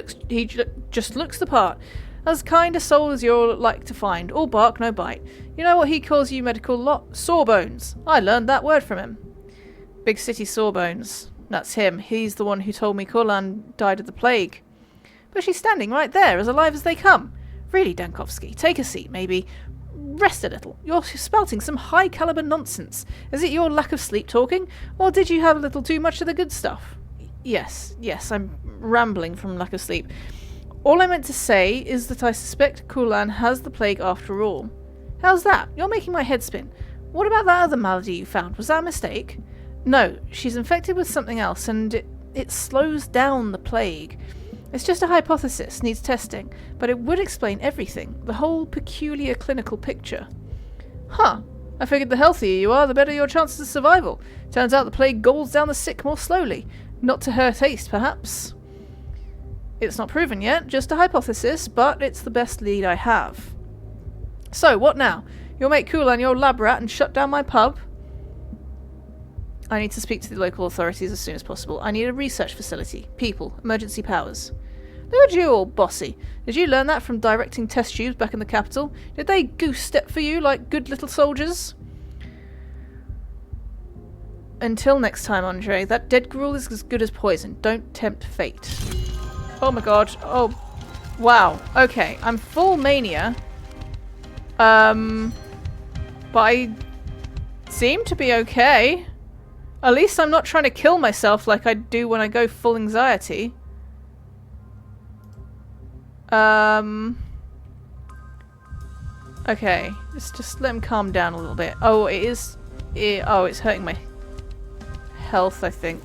just looks the part. As kind a soul as you're like to find. All bark, no bite. You know what he calls you medical lot? Sawbones. I learned that word from him. Big city Sawbones. That's him. He's the one who told me Kulan died of the plague. But she's standing right there, as alive as they come. Really, Dankovsky, take a seat, maybe. Rest a little. You're spouting some high-caliber nonsense. Is it your lack of sleep talking? Or did you have a little too much of the good stuff? Yes, I'm rambling from lack of sleep. All I meant to say is that I suspect Kulan has the plague after all. How's that? You're making my head spin. What about that other malady you found? Was that a mistake? No, she's infected with something else, and it slows down the plague. It's just a hypothesis, needs testing, but it would explain everything, the whole peculiar clinical picture. Huh. I figured the healthier you are, the better your chances of survival. Turns out the plague gulls down the sick more slowly. Not to her taste, perhaps. It's not proven yet, just a hypothesis, but it's the best lead I have. So, what now? You'll make Kulan your lab rat and shut down my pub? I need to speak to the local authorities as soon as possible. I need a research facility. People. Emergency powers. Look at you all bossy. Did you learn that from directing test tubes back in the capital? Did they goose-step for you like good little soldiers? Until next time, Andre, that dead gruel is as good as poison. Don't tempt fate. Oh my god. Oh. Wow. Okay. I'm full mania. But I seem to be okay. At least I'm not trying to kill myself like I do when I go full anxiety. Okay. Let's just let him calm down a little bit. Oh, it's hurting my health, I think.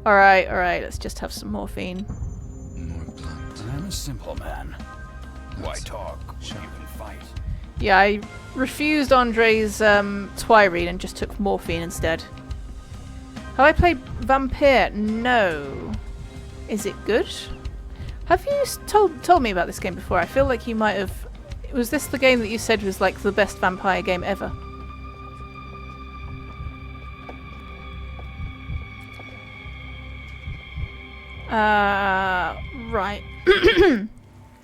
Alright. Let's just have some morphine. More blunt. I'm a simple man. Why talk when you can fight? Yeah, I refused Andre's Twyrene and just took morphine instead. Have I played Vampire? No. Is it good? Have you told me about this game before? I feel like you might have... Was this the game that you said was like the best vampire game ever? Right.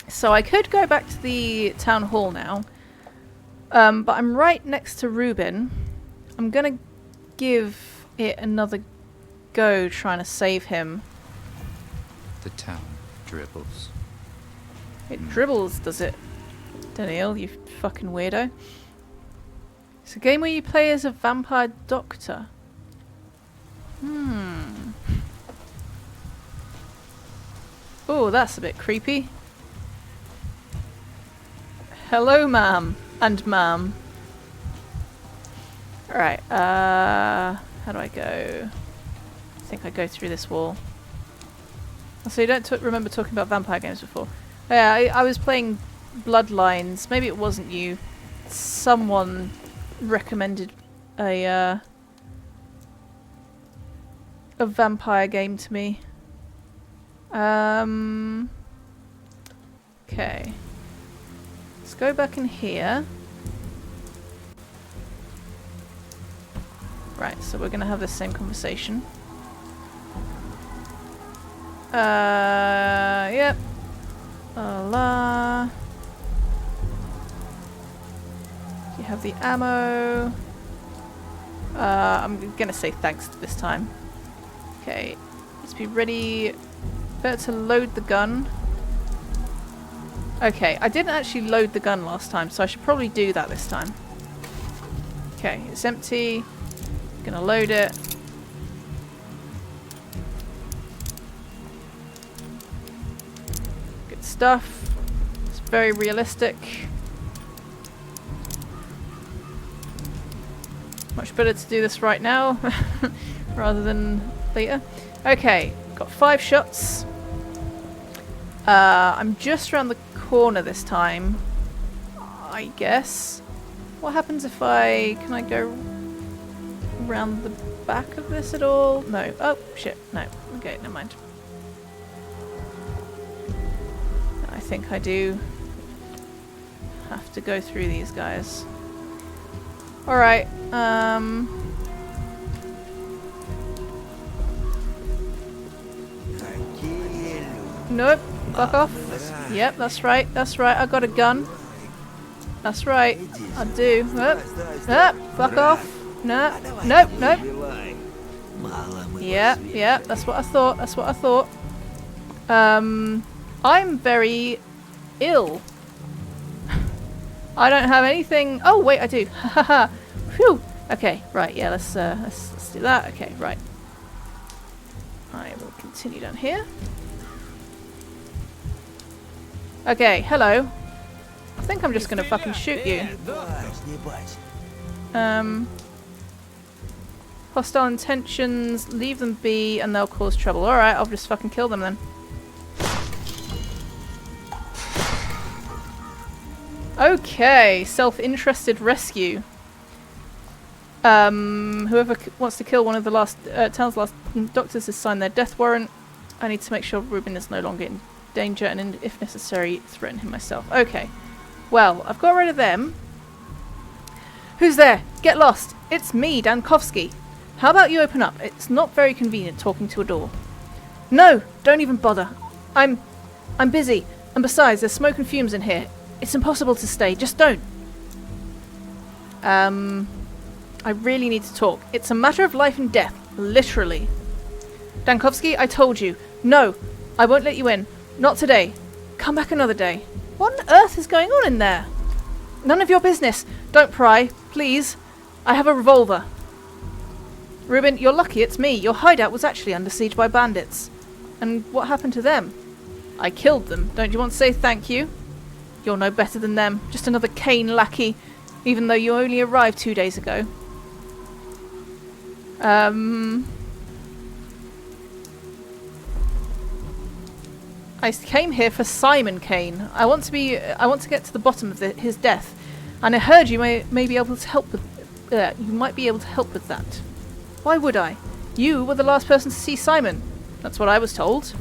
So I could go back to the town hall now. But I'm right next to Reuben. I'm gonna give it another go trying to save him. The town dribbles. It dribbles, does it? Daniil, you fucking weirdo. It's a game where you play as a vampire doctor. Oh, that's a bit creepy. Hello, ma'am. And ma'am. Alright, how do I go? I think I go through this wall. So you don't remember talking about vampire games before. Yeah, I was playing Bloodlines. Maybe it wasn't you. Someone recommended a vampire game to me. Okay. Let's go back in here. Right, so we're gonna have the same conversation. Yep. Allah. You have the ammo. I'm gonna say thanks this time. Okay. Let's be ready. Better to load the gun. Okay, I didn't actually load the gun last time, so I should probably do that this time. Okay, it's empty. Gonna load it. Good stuff. It's very realistic. Much better to do this right now rather than later. Okay, got 5 shots. I'm just around the corner this time, I guess. What happens if can I go around the back of this at all? No. Oh, shit. No. Okay, never mind. I think I do have to go through these guys. Alright, nope. Fuck off. Yep, that's right. That's right. I got a gun. That's right. I do. Fuck off. No. Nope. Nope. Yeah. Yeah. That's what I thought. That's what I thought. I'm very ill. I don't have anything. Oh wait, I do. Haha. Phew. Okay. Right. Yeah. Let's do that. Okay. Right. I will continue down here. Okay, hello. I think I'm just gonna fucking shoot you. Hostile intentions, leave them be and they'll cause trouble. Alright, I'll just fucking kill them then. Okay, self-interested rescue. Whoever wants to kill one of the town's last doctors has signed their death warrant. I need to make sure Ruben is no longer in danger and if necessary threaten him myself. Okay. Well, I've got rid of them. Who's there? Get lost. It's me, Dankovsky. How about you open up? It's not very convenient talking to a door. No, don't even bother. I'm busy. And besides, there's smoke and fumes in here. It's impossible to stay. Just don't. I really need to talk. It's a matter of life and death. Literally. Dankovsky, I told you. No, I won't let you in. Not today. Come back another day. What on earth is going on in there? None of your business. Don't pry, please. I have a revolver. Ruben, you're lucky it's me. Your hideout was actually under siege by bandits. And what happened to them? I killed them. Don't you want to say thank you? You're no better than them. Just another Kane lackey, even though you only arrived 2 days ago. I came here for Simon Kane. I want to get to the bottom of his death, and I heard you may be able to help with. You might be able to help with that. Why would I? You were the last person to see Simon. That's what I was told.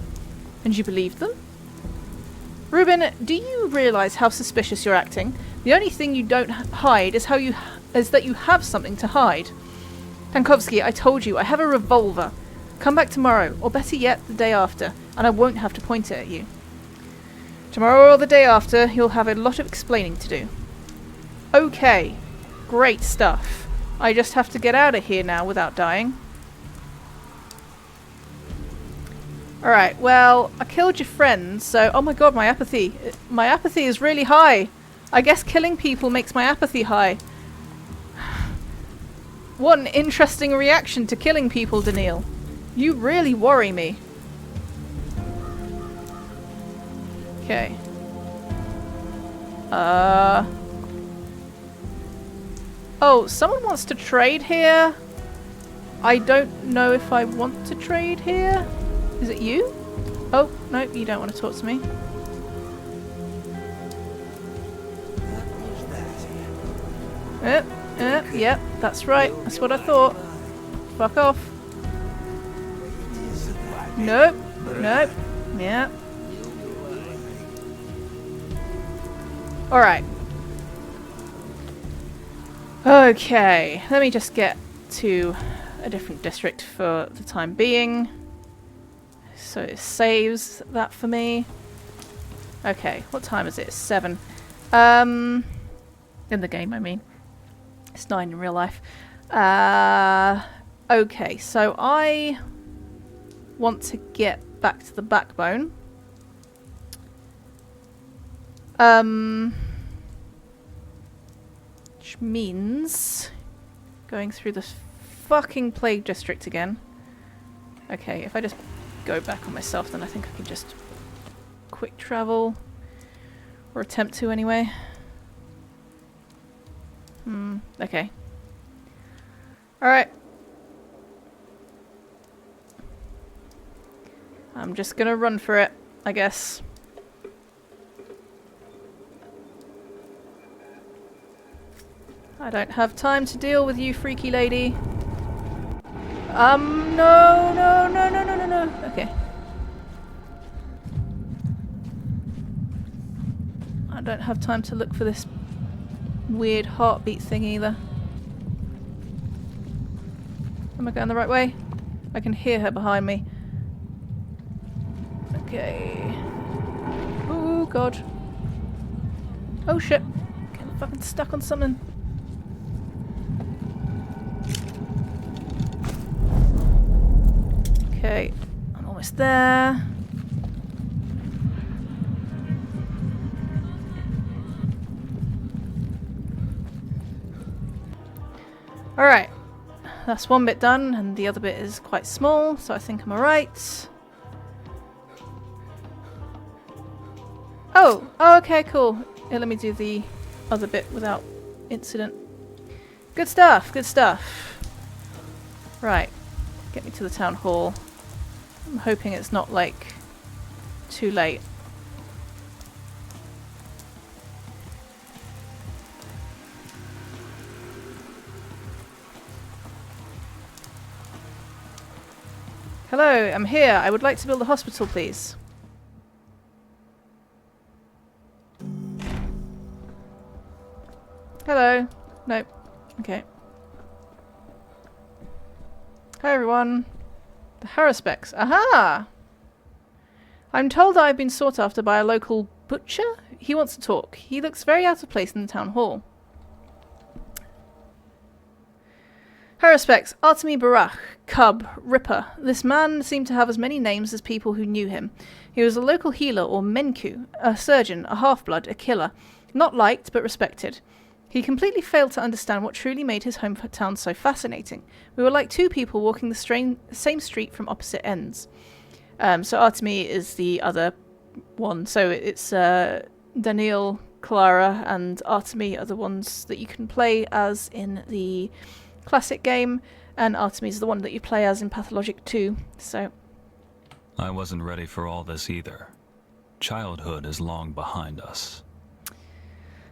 And you believed them? Ruben, do you realise how suspicious you're acting? The only thing you don't hide is that you have something to hide. Dankovsky, I told you I have a revolver. Come back tomorrow, or better yet, the day after, and I won't have to point it at you. Tomorrow or the day after, you'll have a lot of explaining to do. Okay, great stuff. I just have to get out of here now without dying. Alright, well, I killed your friends, so... Oh my god, my apathy. My apathy is really high. I guess killing people makes my apathy high. What an interesting reaction to killing people, Daniil. You really worry me. Okay. Oh, someone wants to trade here. I don't know if I want to trade here. Is it you? Oh, no, you don't want to talk to me. Yep, that's right. That's what I thought. Fuck off. Nope. Nope. Yeah. Alright. Okay, let me just get to a different district for the time being. So it saves that for me. Okay, what time is it? 7. In the game, I mean. It's 9 in real life. Okay, so I want to get back to the backbone. Which means going through this fucking plague district again. Okay, if I just go back on myself, then I think I can just quick travel. Or attempt to anyway. Okay. Alright. I'm just gonna run for it, I guess. I don't have time to deal with you, freaky lady. No. Okay. I don't have time to look for this weird heartbeat thing either. Am I going the right way? I can hear her behind me. Okay. Oh god. Oh shit. Getting fucking stuck on something. Okay. I'm almost there. Alright. That's one bit done, and the other bit is quite small, so I think I'm alright. Oh! Oh, okay, cool. Yeah, let me do the other bit without incident. Good stuff, good stuff. Right. Get me to the town hall. I'm hoping it's not, like, too late. Hello, I'm here. I would like to build a hospital, please. Hello. Nope. Okay. Hi, everyone. The Harrisbecks. Aha! I'm told I've been sought after by a local butcher. He wants to talk. He looks very out of place in the town hall. Harrisbecks, Artemi Barach, Cub, Ripper. This man seemed to have as many names as people who knew him. He was a local healer or Menku, a surgeon, a half-blood, a killer. Not liked, but respected. He completely failed to understand what truly made his hometown so fascinating. We were like two people walking the same street from opposite ends. So Artemi is the other one. So it's Daniil, Clara, and Artemi are the ones that you can play as in the classic game, and Artemi is the one that you play as in Pathologic 2. So I wasn't ready for all this either. Childhood is long behind us.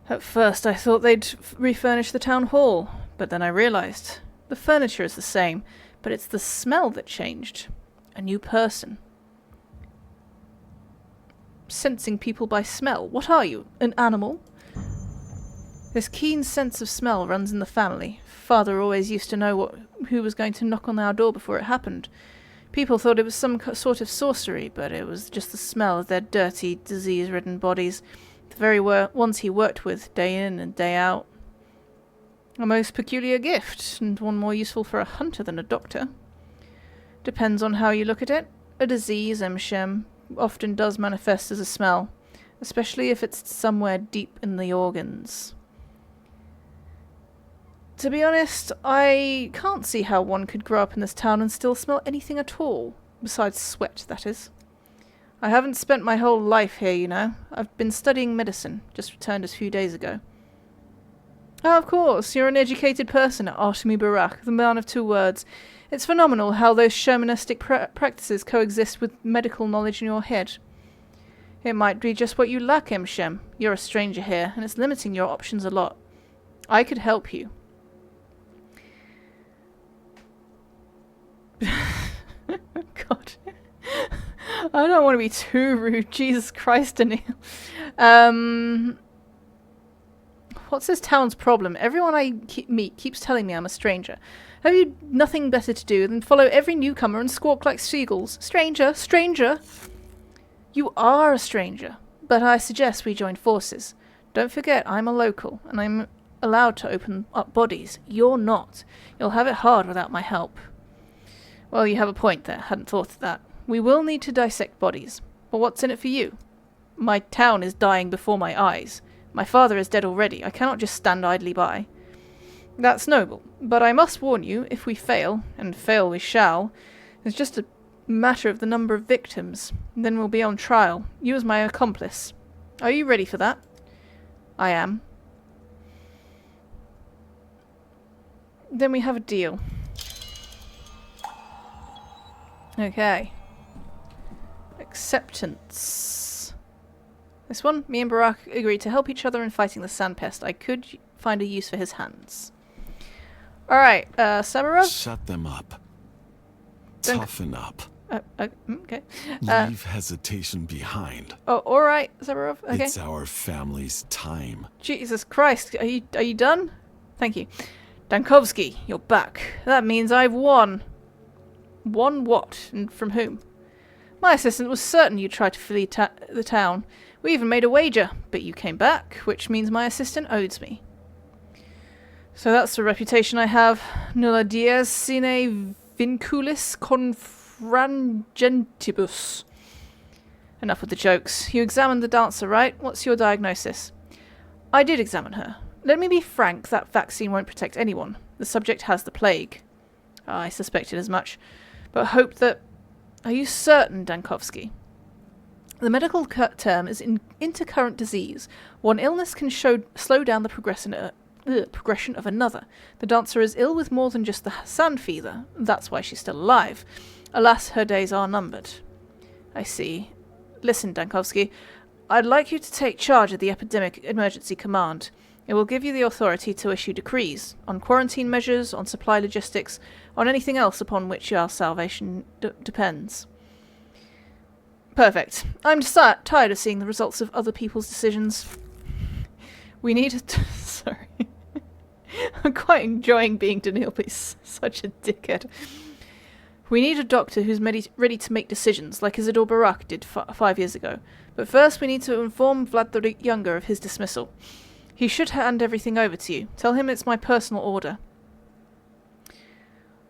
At first I thought they'd refurnish the town hall, but then I realised the furniture is the same, but it's the smell that changed. A new person. Sensing people by smell. What are you? An animal? This keen sense of smell runs in the family. Father always used to know who was going to knock on our door before it happened. People thought it was some sort of sorcery, but it was just the smell of their dirty, disease-ridden bodies. The very ones he worked with, day in and day out. A most peculiar gift, and one more useful for a hunter than a doctor. Depends on how you look at it. A disease, Emshem, often does manifest as a smell, especially if it's somewhere deep in the organs. To be honest, I can't see how one could grow up in this town and still smell anything at all. Besides sweat, that is. I haven't spent my whole life here, you know. I've been studying medicine, just returned a few days ago. Oh, of course, you're an educated person at Artemi Barak, the man of two words. It's phenomenal how those shamanistic practices coexist with medical knowledge in your head. It might be just what you lack, Shem. You're a stranger here, and it's limiting your options a lot. I could help you. God. I don't want to be too rude. Jesus Christ, Daniel. What's this town's problem? Everyone I meet keeps telling me I'm a stranger. Have you nothing better to do than follow every newcomer and squawk like seagulls? Stranger! Stranger! You are a stranger, but I suggest we join forces. Don't forget, I'm a local, and I'm allowed to open up bodies. You're not. You'll have it hard without my help. Well, you have a point there. Hadn't thought of that. We will need to dissect bodies. But what's in it for you? My town is dying before my eyes. My father is dead already. I cannot just stand idly by. That's noble, but I must warn you, if we fail, and fail we shall, it's just a matter of the number of victims. Then we'll be on trial. You as my accomplice. Are you ready for that? I am. Then we have a deal. Okay. Acceptance. This one, me and Barak agreed to help each other in fighting the sand pest. I could find a use for his hands. Alright, Samarov? Shut them up. Toughen up. Okay. Leave hesitation behind. Oh, alright, Samarov. Okay. It's our family's time. Jesus Christ, are you done? Thank you. Dankovsky, you're back. That means I've won. Won what? And from whom? My assistant was certain you'd try to flee the town. We even made a wager, but you came back, which means my assistant owes me. So that's the reputation I have. Nulla dies sine vinculis confrangentibus. Enough with the jokes. You examined the dancer, right? What's your diagnosis? I did examine her. Let me be frank, that vaccine won't protect anyone. The subject has the plague. I suspected as much, but hoped that... Are you certain, Dankovsky? The medical term is intercurrent disease. One illness can slow down the progression of another. The dancer is ill with more than just the sand fever. That's why she's still alive. Alas, her days are numbered. I see. Listen, Dankovsky, I'd like you to take charge of the Epidemic Emergency Command. It will give you the authority to issue decrees on quarantine measures, on supply logistics, on anything else upon which our salvation depends. Perfect. I'm tired of seeing the results of other people's decisions. We need a... Sorry. I'm quite enjoying being Daniil, but he's such a dickhead. We need a doctor who's ready to make decisions, like Isidore Barak did 5 years ago. But first we need to inform Vlad the Younger of his dismissal. He should hand everything over to you. Tell him it's my personal order.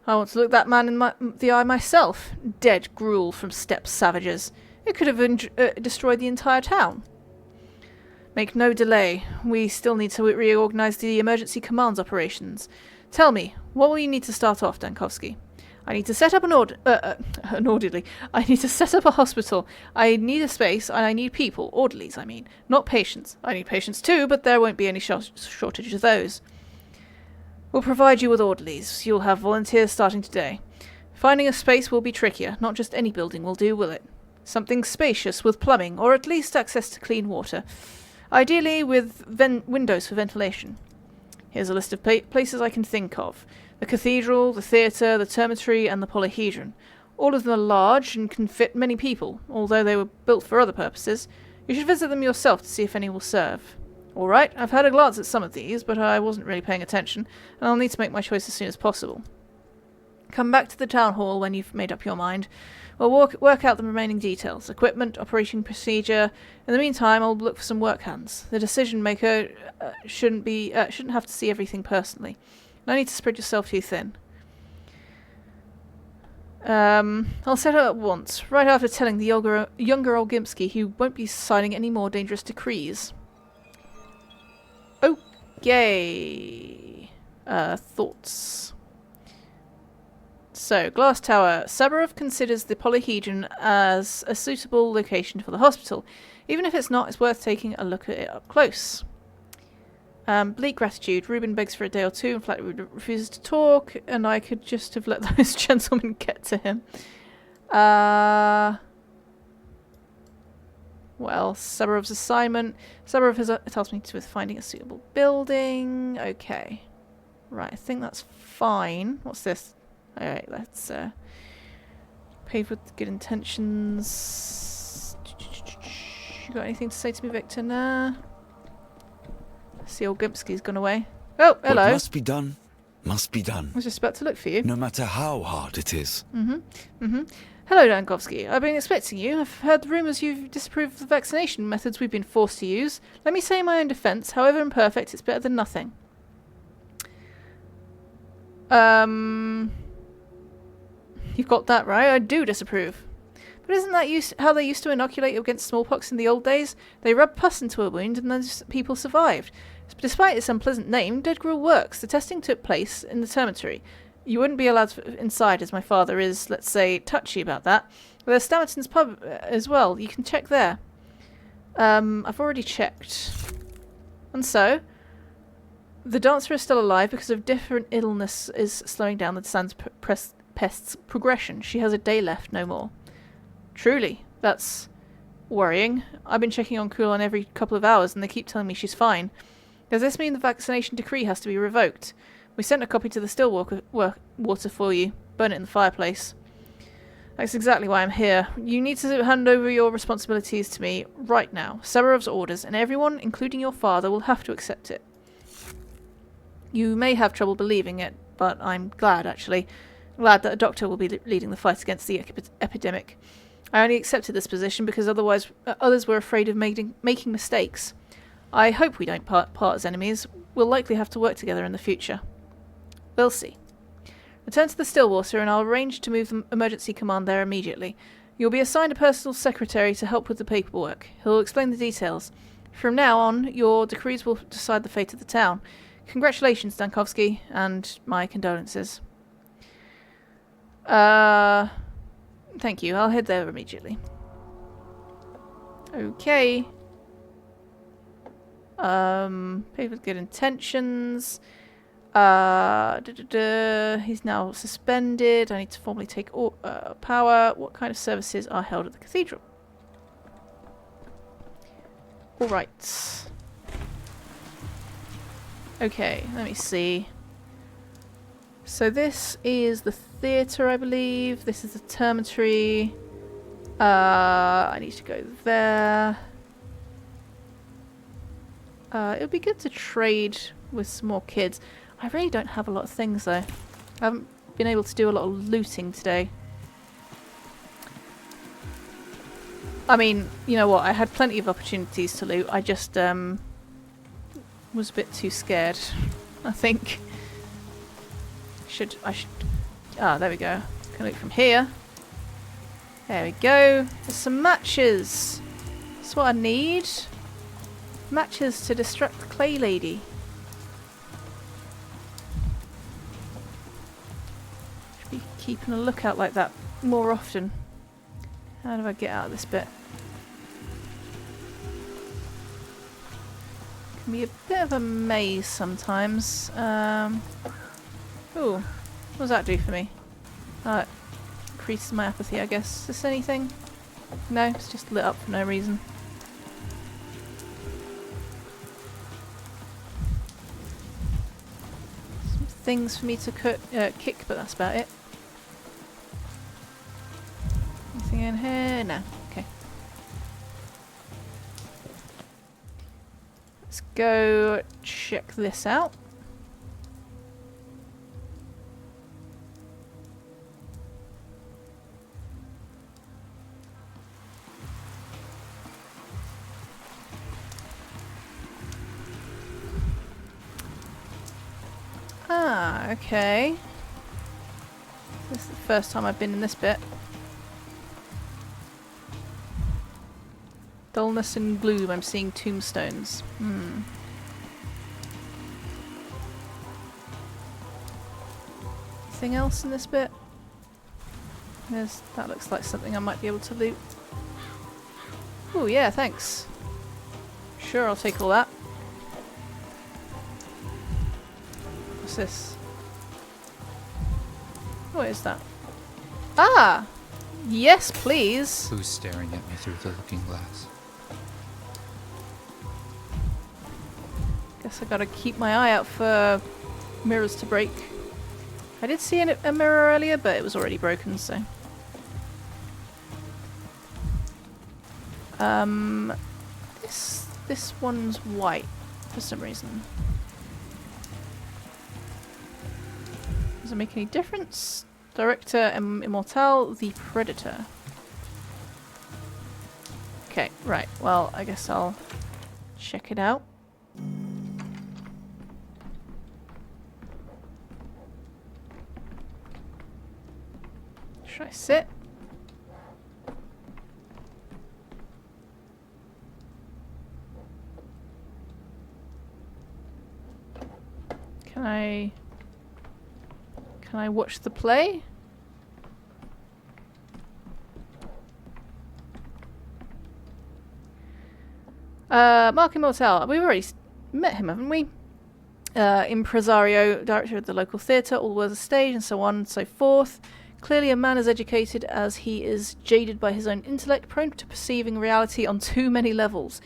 I want to look that man in the eye myself. Dead gruel from steppe savages. It could have destroyed the entire town. Make no delay. We still need to reorganize the emergency command's operations. Tell me, what will you need to start off, Dankovsky? I need to set up an orderly. I need to set up a hospital. I need a space, and I need people. Orderlies, I mean. Not patients. I need patients too, but there won't be any shortage of those. We'll provide you with orderlies. You'll have volunteers starting today. Finding a space will be trickier. Not just any building will do, will it? Something spacious with plumbing, or at least access to clean water. Ideally with windows for ventilation. Here's a list of places I can think of. The cathedral, the theatre, the termitory, and the polyhedron. All of them are large and can fit many people, although they were built for other purposes. You should visit them yourself to see if any will serve. Alright, I've had a glance at some of these, but I wasn't really paying attention, and I'll need to make my choice as soon as possible. Come back to the town hall when you've made up your mind. We'll work out the remaining details, equipment, operating procedure. In the meantime, I'll look for some work hands. The decision maker shouldn't have to see everything personally. No need to spread yourself too thin. I'll set it up once, right after telling the younger Olgimsky he won't be signing any more dangerous decrees. Okay. thoughts. So, Glass Tower. Sabarov considers the polyhedron as a suitable location for the hospital. Even if it's not, it's worth taking a look at it up close. Bleak gratitude. Reuben begs for a day or two and flatly refuses to talk, and I could just have let those gentlemen get to him. Well, Sabarov's assignment. Sabarov has tasked me with finding a suitable building. Okay. Right, I think that's fine. What's this? Alright, let's pave with good intentions. You got anything to say to me, Victor? Nah. See, old Gimpsky's gone away. Oh, hello. What must be done, must be done. I was just about to look for you. No matter how hard it is. Hello, Dankovsky. I've been expecting you. I've heard rumours you've disapproved of the vaccination methods we've been forced to use. Let me say in my own defence, however imperfect, it's better than nothing. You've got that right. I do disapprove. But isn't that how they used to inoculate against smallpox in the old days? They rubbed pus into a wound and then people survived. Despite its unpleasant name, Dead Gruel works. The testing took place in the termitory. You wouldn't be allowed inside, as my father is, let's say, touchy about that. But there's Stammerton's pub as well. You can check there. I've already checked. And so, the dancer is still alive because of different illness is slowing down the Sans pest's progression. She has a day left, no more. Truly, that's worrying. I've been checking on Kulon every couple of hours and they keep telling me she's fine. Does this mean the vaccination decree has to be revoked? We sent a copy to the Stillwater for you. Burn it in the fireplace. That's exactly why I'm here. You need to hand over your responsibilities to me right now. Sabarov's orders, and everyone, including your father, will have to accept it. You may have trouble believing it, but I'm glad, actually. Glad that a doctor will be leading the fight against the epidemic. I only accepted this position because otherwise others were afraid of making mistakes. I hope we don't part as enemies. We'll likely have to work together in the future. We'll see. Return to the Stillwater and I'll arrange to move the emergency command there immediately. You'll be assigned a personal secretary to help with the paperwork. He'll explain the details. From now on, your decrees will decide the fate of the town. Congratulations, Dankovsky, and my condolences. Thank you. I'll head there immediately. Okay. Paid with good intentions. He's now suspended. I need to formally take power. What kind of services are held at the cathedral? Alright. Okay, let me see. So this is the theatre, I believe. This is the termitory. I need to go there. It would be good to trade with some more kids. I really don't have a lot of things though. I haven't been able to do a lot of looting today. I mean, you know what? I had plenty of opportunities to loot. I just was a bit too scared, I think. I should. Ah, there we go. Can loot from here. There we go. There's some matches. That's what I need. Matches to distract the clay lady. Should be keeping a lookout like that more often. How do I get out of this bit? Can be a bit of a maze sometimes. Ooh, what does that do for me? It increases my apathy, I guess. Is this anything? No, it's just lit up for no reason. Some things for me to kick, but that's about it. Anything in here? No. Okay. Let's go check this out. Ah, okay. This is the first time I've been in this bit. Dullness and gloom, I'm seeing tombstones. Anything else in this bit? That looks like something I might be able to loot. Oh yeah, thanks. Sure, I'll take all that. What's this? What is that? Ah! Yes, please! Who's staring at me through the looking glass? Guess I gotta keep my eye out for mirrors to break. I did see a mirror earlier, but it was already broken, so... This one's white for some reason. Does it make any difference? Director Immortal, the Predator. Okay, right. Well, I guess I'll check it out. Should I sit? Can I watch the play? Mark Immortal. We've already met him, haven't we? Impresario, director of the local theatre, all the words of stage, and so on and so forth. Clearly a man as educated as he is jaded by his own intellect, prone to perceiving reality on too many levels.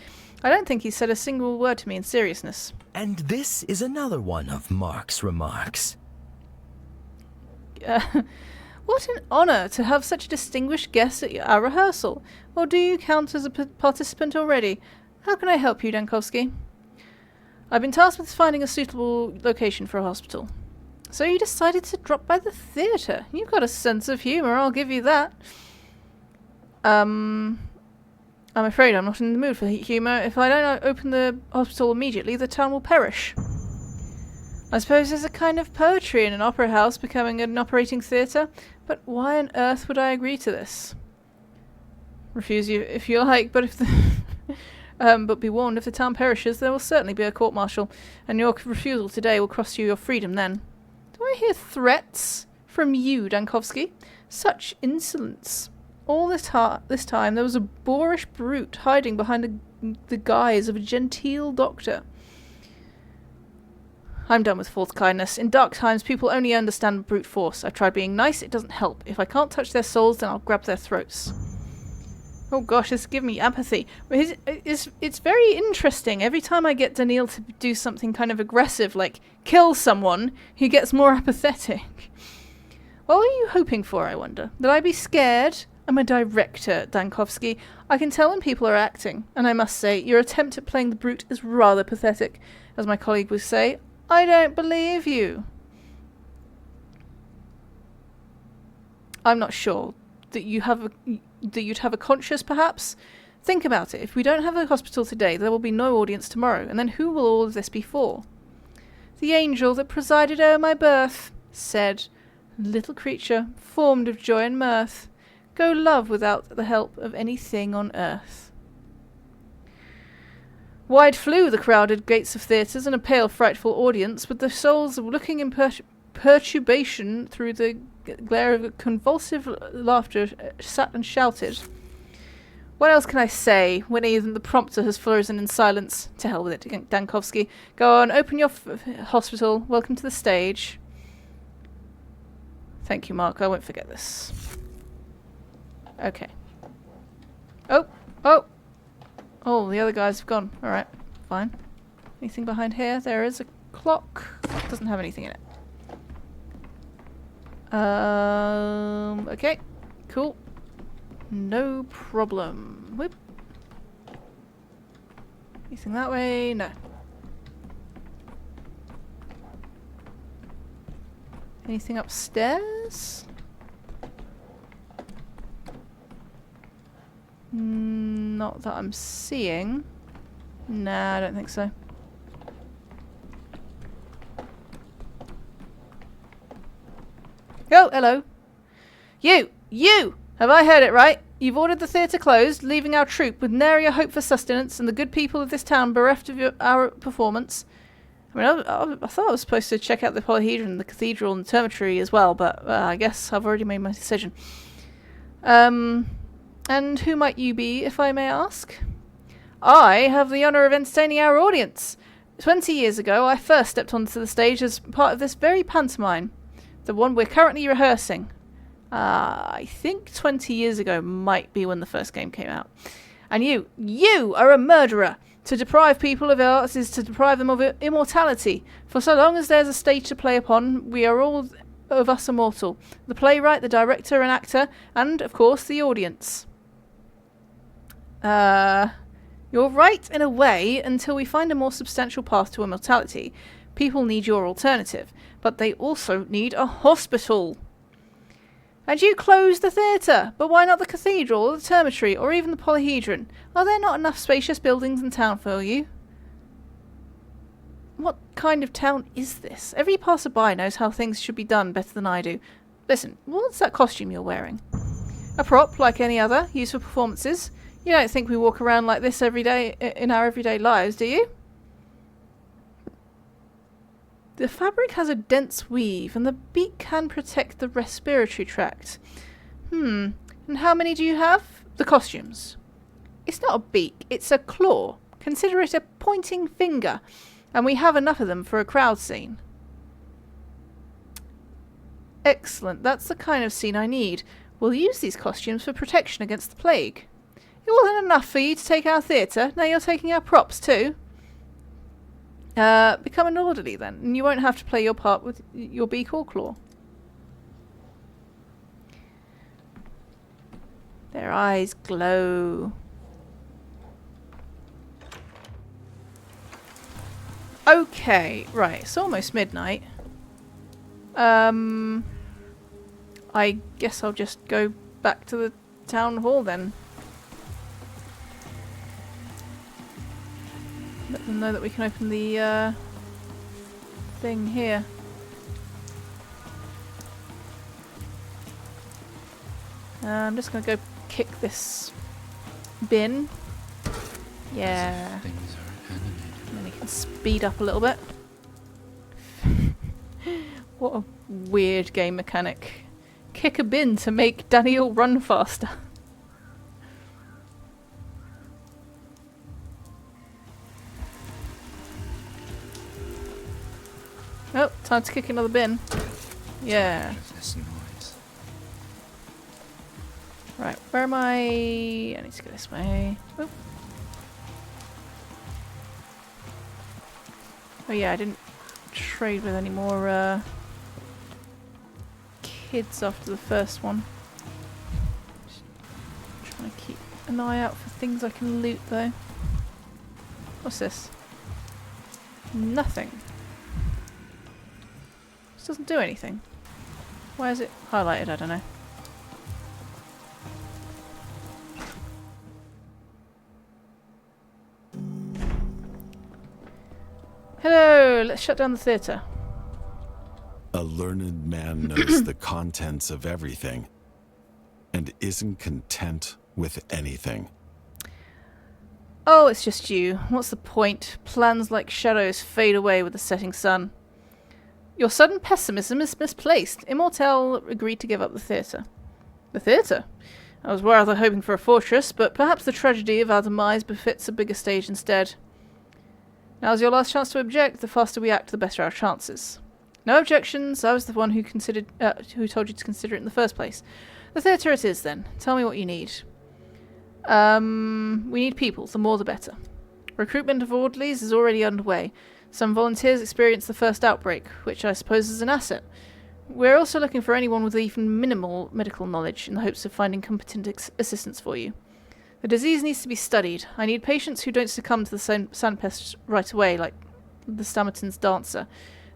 I don't think he said a single word to me in seriousness. And this is another one of Mark's remarks. What an honour to have such a distinguished guest at our rehearsal. Or do you count as a participant already? How can I help you, Dankovsky? I've been tasked with finding a suitable location for a hospital. So you decided to drop by the theatre. You've got a sense of humour, I'll give you that. I'm afraid I'm not in the mood for humour. If I don't open the hospital immediately, the town will perish. I suppose there's a kind of poetry in an opera house becoming an operating theatre, but why on earth would I agree to this? Refuse you if you like, but if the but be warned, if the town perishes, there will certainly be a court-martial, and your refusal today will cost you your freedom then. Do I hear threats from you, Dankovsky? Such insolence. All this time there was a boorish brute hiding behind the guise of a genteel doctor. I'm done with false kindness. In dark times, people only understand brute force. I've tried being nice, it doesn't help. If I can't touch their souls, then I'll grab their throats. Oh gosh, this is giving me apathy. It's very interesting. Every time I get Daniil to do something kind of aggressive, like kill someone, he gets more apathetic. What were you hoping for, I wonder? That I be scared? I'm a director, Dankovsky. I can tell when people are acting. And I must say, your attempt at playing the brute is rather pathetic. As my colleague would say, I don't believe you. I'm not sure that you'd have a conscience, perhaps. Think about it. If we don't have a hospital today, there will be no audience tomorrow. And then who will all of this be for? The angel that presided o'er my birth said, little creature, formed of joy and mirth, go love without the help of anything on earth. Wide flew the crowded gates of theatres and a pale, frightful audience, with the souls looking in perturbation through the glare of convulsive laughter, sat and shouted. What else can I say when even the prompter has frozen in silence? To hell with it, Dankovsky. Go on, open your hospital. Welcome to the stage. Thank you, Mark. I won't forget this. Okay. Oh! The other guys have gone. Alright, fine. Anything behind here? There is a clock. Doesn't have anything in it. Okay. Cool. No problem. Whoop. Anything that way? No. Anything upstairs? Not that I'm seeing. Nah, I don't think so. Oh, hello. You! Have I heard it right? You've ordered the theatre closed, leaving our troupe with nary a hope for sustenance, and the good people of this town bereft of our performance. I mean, I thought I was supposed to check out the polyhedron, the cathedral, and the termitory as well, but I guess I've already made my decision. And who might you be, if I may ask? I have the honour of entertaining our audience. 20 years ago, I first stepped onto the stage as part of this very pantomime, the one we're currently rehearsing. I think 20 years ago might be when the first game came out. And you are a murderer! To deprive people of arts is to deprive them of immortality. For so long as there's a stage to play upon, we are all of us immortal. The playwright, the director and actor, and, of course, the audience. You're right in a way until we find a more substantial path to immortality. People need your alternative, but they also need a hospital. And you closed the theatre, but why not the cathedral, or the termitory, or even the polyhedron? Are there not enough spacious buildings in town for you? What kind of town is this? Every passerby knows how things should be done better than I do. Listen, what's that costume you're wearing? A prop, like any other, used for performances. You don't think we walk around like this every day in our everyday lives, do you? The fabric has a dense weave, and the beak can protect the respiratory tract. And how many do you have? The costumes. It's not a beak, it's a claw. Consider it a pointing finger, and we have enough of them for a crowd scene. Excellent, that's the kind of scene I need. We'll use these costumes for protection against the plague. It wasn't enough for you to take our theatre, now you're taking our props too. Become an orderly then, and you won't have to play your part with your beak or claw. Their eyes glow. Okay, right, it's almost midnight. I guess I'll just go back to the town hall then. Let them know that we can open the thing here. I'm just going to go kick this bin. Yeah. Things are animated. And then we can speed up a little bit. What a weird game mechanic. Kick a bin to make Daniel run faster. Oh, time to kick another bin. Yeah. What is this noise? Right, where am I? I need to go this way. Oh. Oh yeah, I didn't trade with any more kids after the first one. Just trying to keep an eye out for things I can loot though. What's this? Nothing. This doesn't do anything. Why is it highlighted? I don't know. Hello, let's shut down the theatre. A learned man knows the contents of everything and isn't content with anything. Oh, it's just you. What's the point? Plans like shadows fade away with the setting sun. Your sudden pessimism is misplaced. Immortel agreed to give up the theatre. The theatre? I was rather hoping for a fortress, but perhaps the tragedy of our demise befits a bigger stage instead. Now's your last chance to object. The faster we act, the better our chances. No objections. I was the one who told you to consider it in the first place. The theatre it is, then. Tell me what you need. We need people. The more the better. Recruitment of orderlies is already underway. Some volunteers experienced the first outbreak, which I suppose is an asset. We're also looking for anyone with even minimal medical knowledge in the hopes of finding competent assistance for you. The disease needs to be studied. I need patients who don't succumb to the sandpest right away, like the Stammerton's dancer.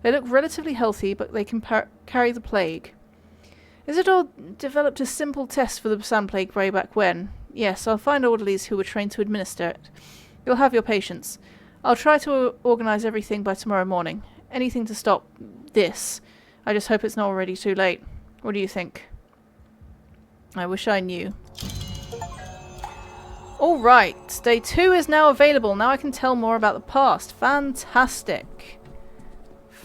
They look relatively healthy, but they can carry the plague. Isidore developed a simple test for the sand plague way back when. Yes, I'll find orderlies who were trained to administer it. You'll have your patients. I'll try to organise everything by tomorrow morning. Anything to stop this. I just hope it's not already too late. What do you think? I wish I knew. Alright, day 2 is now available. Now I can tell more about the past. Fantastic.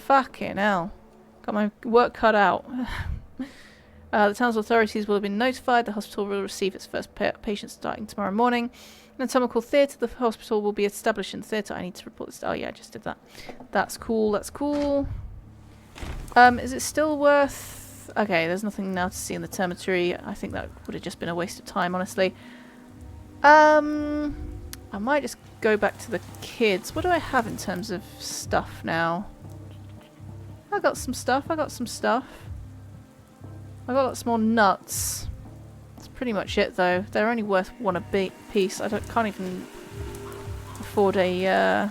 Fucking hell. Got my work cut out. The town's authorities will have been notified. The hospital will receive its first patient starting tomorrow morning. Anatomical theatre. The hospital will be established in the theatre. I need to report this. Oh yeah, I just did that. That's cool. That's cool. Is it still worth... Okay, there's nothing now to see in the termitory. I think that would have just been a waste of time, honestly. I might just go back to the kids. What do I have in terms of stuff now? I got some stuff. I got lots more nuts. That's pretty much it, though. They're only worth one a piece. Can't even afford a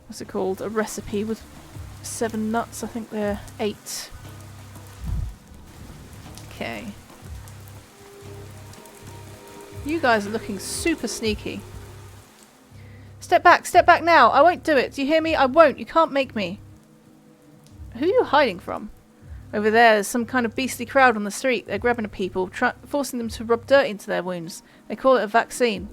what's it called? A recipe with 7 nuts. I think they're 8. Okay. You guys are looking super sneaky. Step back now. I won't do it. Do you hear me? I won't. You can't make me. Who are you hiding from? Over there's some kind of beastly crowd on the street. They're grabbing at people, forcing them to rub dirt into their wounds. They call it a vaccine.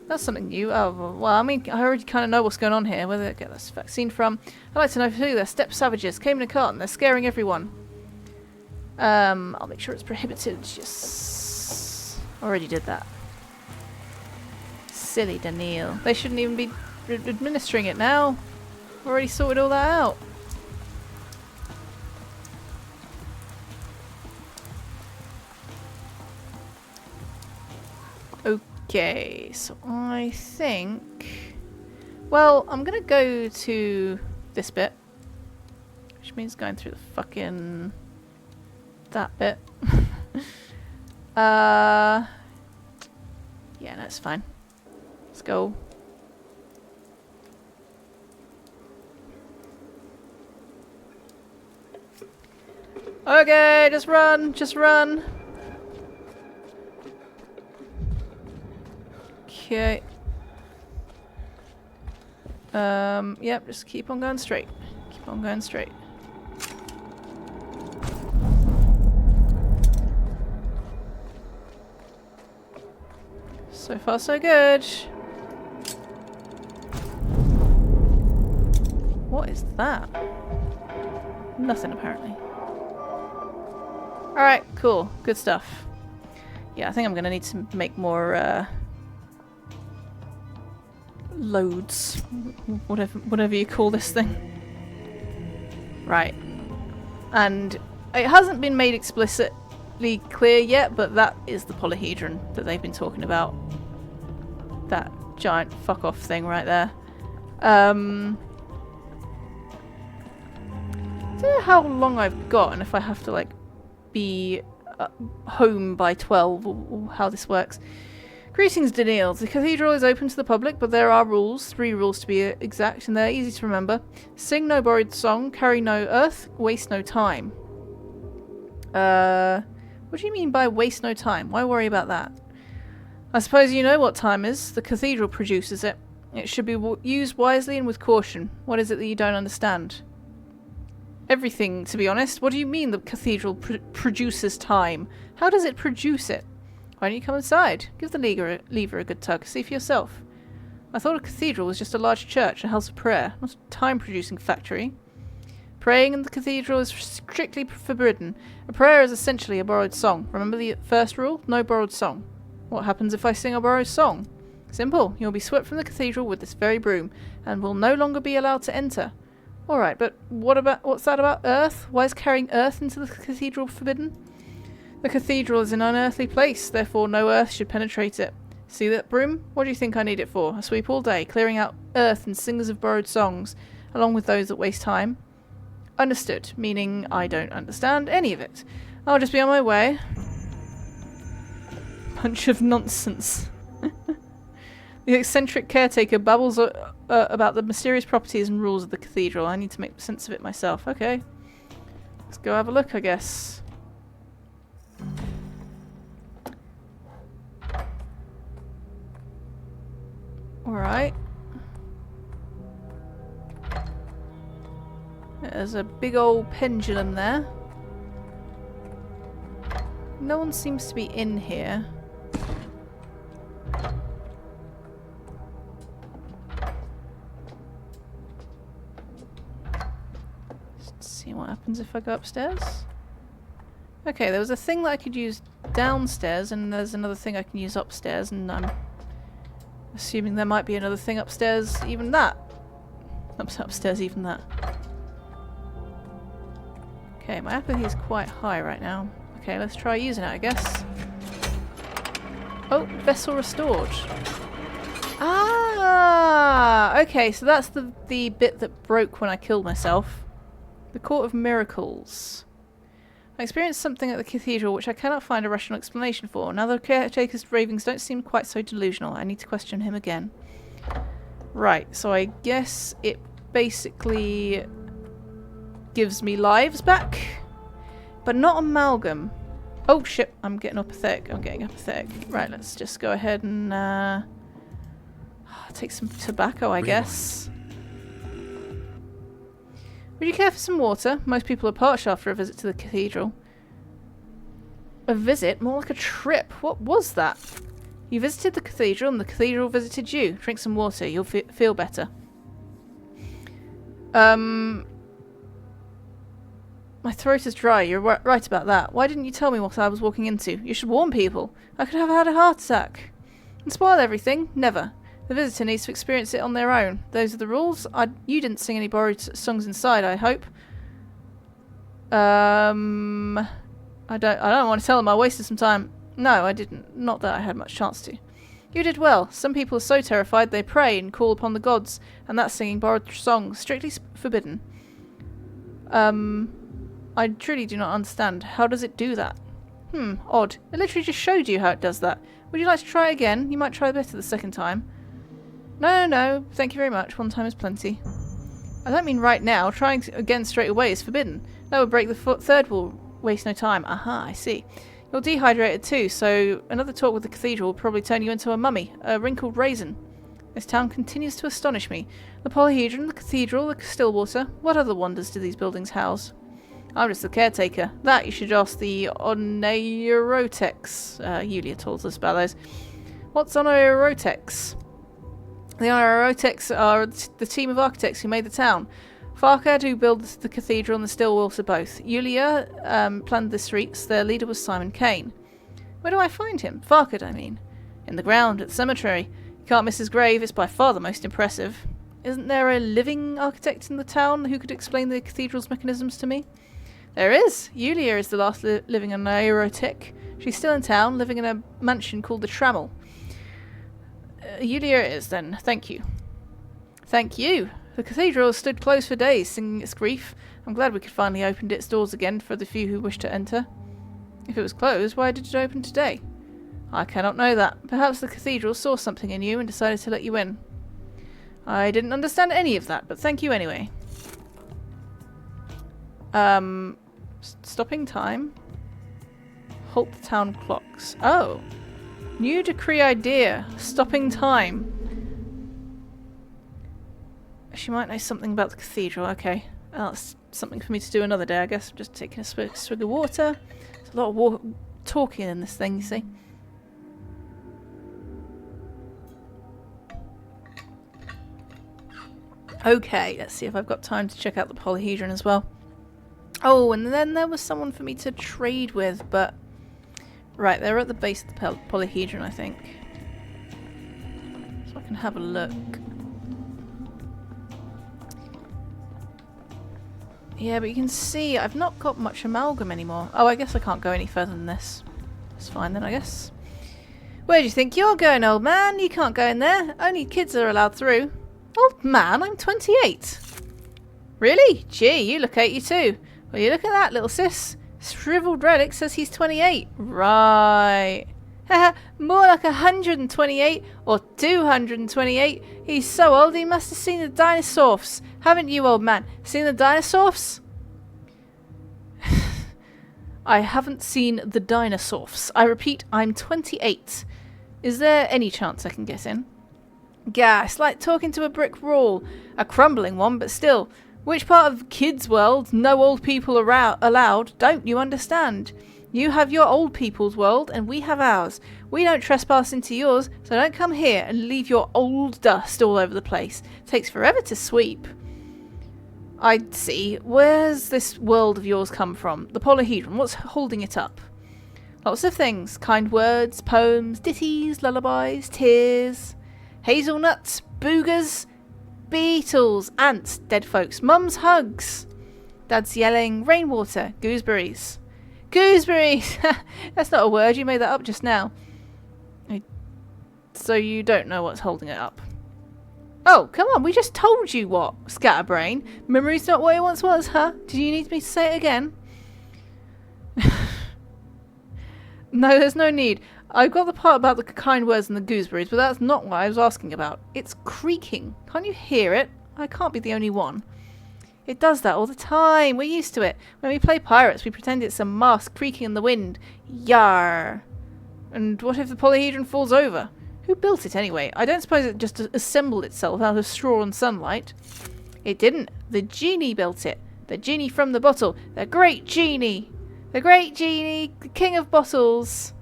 That's something new. Oh, well, I mean, I already kind of know what's going on here. Where they get this vaccine from. I'd like to know who they're. Steppe savages. Came in a cart and they're scaring everyone. I'll make sure it's prohibited. Yes. Already did that. Silly Daniil. They shouldn't even be administering it now. Already sorted all that out. Okay, so I think... Well, I'm gonna go to this bit. Which means going through the fucking... that bit. Yeah, no, it's fine. Let's go. Okay, just run, just run. Okay. Yep, just keep on going straight. Keep on going straight. So far, so good. What is that? Nothing, apparently. Alright, cool. Good stuff. Yeah, I think I'm gonna need to make more, loads. Whatever you call this thing. Right. And it hasn't been made explicitly clear yet, but that is the polyhedron that they've been talking about. That giant fuck off thing right there. I don't know how long I've got and if I have to like be home by 12 or how this works. Greetings, Daniil. The cathedral is open to the public, but there are rules, 3 rules to be exact, and they're easy to remember. Sing no borrowed song, carry no earth, waste no time. What do you mean by waste no time? Why worry about that? I suppose you know what time is. The cathedral produces it. It should be used wisely and with caution. What is it that you don't understand? Everything, to be honest. What do you mean the cathedral produces time? How does it produce it? Why don't you come inside? Give the lever a good tug. See for yourself. I thought a cathedral was just a large church, a house of prayer, not a time-producing factory. Praying in the cathedral is strictly forbidden. A prayer is essentially a borrowed song. Remember the first rule? No borrowed song. What happens if I sing a borrowed song? Simple. You'll be swept from the cathedral with this very broom, and will no longer be allowed to enter. Alright, but what's that about earth? Why is carrying earth into the cathedral forbidden? The cathedral is an unearthly place, therefore no earth should penetrate it. See that broom? What do you think I need it for? I sweep all day, clearing out earth and singers of borrowed songs, along with those that waste time. Understood, meaning I don't understand any of it. I'll just be on my way. Bunch of nonsense. The eccentric caretaker babbles about the mysterious properties and rules of the cathedral. I need to make sense of it myself. Okay. Let's go have a look, I guess. Alright. There's a big old pendulum there. No one seems to be in here. happens if I go upstairs? Okay, there was a thing that I could use downstairs, and there's another thing I can use upstairs, and I'm assuming there might be another thing upstairs, even that. Upstairs, even that. Okay, my apathy is quite high right now. Okay, let's try using it, I guess. Oh, vessel restored. Ah! Okay, so that's the bit that broke when I killed myself. The Court of Miracles. I experienced something at the cathedral which I cannot find a rational explanation for. Now the caretaker's ravings don't seem quite so delusional. I need to question him again. Right, so I guess it basically gives me lives back, but not amalgam. Oh shit, I'm getting apathetic. Right, let's just go ahead and take some tobacco, I guess. Would you care for some water? Most people are parched after a visit to the cathedral. A visit? More like a trip. What was that? You visited the cathedral and the cathedral visited you. Drink some water. You'll feel better. My throat is dry. You're right about that. Why didn't you tell me what I was walking into? You should warn people. I could have had a heart attack. And spoil everything? Never. The visitor needs to experience it on their own. Those are the rules. You didn't sing any borrowed songs inside, I hope. I don't want to tell them I wasted some time. No, I didn't. Not that I had much chance to. You did well. Some people are so terrified they pray and call upon the gods, and that's singing borrowed songs. Strictly forbidden. I truly do not understand. How does it do that? Odd. It literally just showed you how it does that. Would you like to try again? You might try better the second time. No. Thank you very much. One time is plenty. I don't mean right now. Trying again straight away is forbidden. That would break the third wall. Waste no time. Aha, I see. You're dehydrated too, so another talk with the cathedral will probably turn you into a mummy, a wrinkled raisin. This town continues to astonish me. The polyhedron, the cathedral, the Stillwater. What other wonders do these buildings house? I'm just the caretaker. That you should ask the Oneirotex. Yulia told us about those. What's Oneirotex? The Oneirotex are the team of architects who made the town. Farkad, who built the cathedral, and the Stillwater both. Yulia planned the streets. Their leader was Simon Kane. Where do I find him? Farkad, I mean. In the ground, at the cemetery. You can't miss his grave. It's by far the most impressive. Isn't there a living architect in the town who could explain the cathedral's mechanisms to me? There is. Yulia is the last living Oneirotic. She's still in town, living in a mansion called the Trammel. Yulia it is, then. Thank you. Thank you. The cathedral has stood closed for days, singing its grief. I'm glad we could finally open its doors again for the few who wish to enter. If it was closed, why did it open today? I cannot know that. Perhaps the cathedral saw something in you and decided to let you in. I didn't understand any of that, but thank you anyway. Stopping time. Halt the town clocks. Oh. New decree idea. Stopping time. She might know something about the cathedral. Okay. That's something for me to do another day, I guess. I'm just taking a swig of water. There's a lot of talking in this thing, you see. Okay, let's see if I've got time to check out the polyhedron as well. Oh, and then there was someone for me to trade with, but... Right, they're at the base of the polyhedron, I think. So I can have a look. Yeah, but you can see I've not got much amalgam anymore. Oh, I guess I can't go any further than this. That's fine then, I guess. Where do you think you're going, old man? You can't go in there. Only kids are allowed through. Old man, I'm 28. Really? Gee, you look 82. Well, you look at that, little sis. Shriveled Relic says he's 28. Right. Haha, more like 128 or 228. He's so old he must have seen the dinosaurs. Haven't you, old man? Seen the dinosaurs? I haven't seen the dinosaurs. I repeat, I'm 28. Is there any chance I can get in? Gah, it's like talking to a brick wall. A crumbling one, but still. Which part of kids' world, no old people allowed, don't you understand? You have your old people's world, and we have ours. We don't trespass into yours, so don't come here and leave your old dust all over the place. It takes forever to sweep. I see. Where's this world of yours come from? The polyhedron. What's holding it up? Lots of things. Kind words, poems, ditties, lullabies, tears, hazelnuts, boogers, beetles, ants, dead folks, mum's hugs, dad's yelling, rainwater, gooseberries. Gooseberries! That's not a word. You made that up just now. So you don't know what's holding it up. Oh, come on, we just told you what, Scatterbrain. Memory's not what it once was, huh? Do you need me to say it again? No, there's no need. I got the part about the kind words and the gooseberries, but that's not what I was asking about. It's creaking. Can't you hear it? I can't be the only one. It does that all the time. We're used to it. When we play pirates, we pretend it's a mast creaking in the wind. Yar. And what if the polyhedron falls over? Who built it anyway? I don't suppose it just assembled itself out of straw and sunlight. It didn't. The genie built it. The genie from the bottle. The great genie. The great genie. The king of bottles.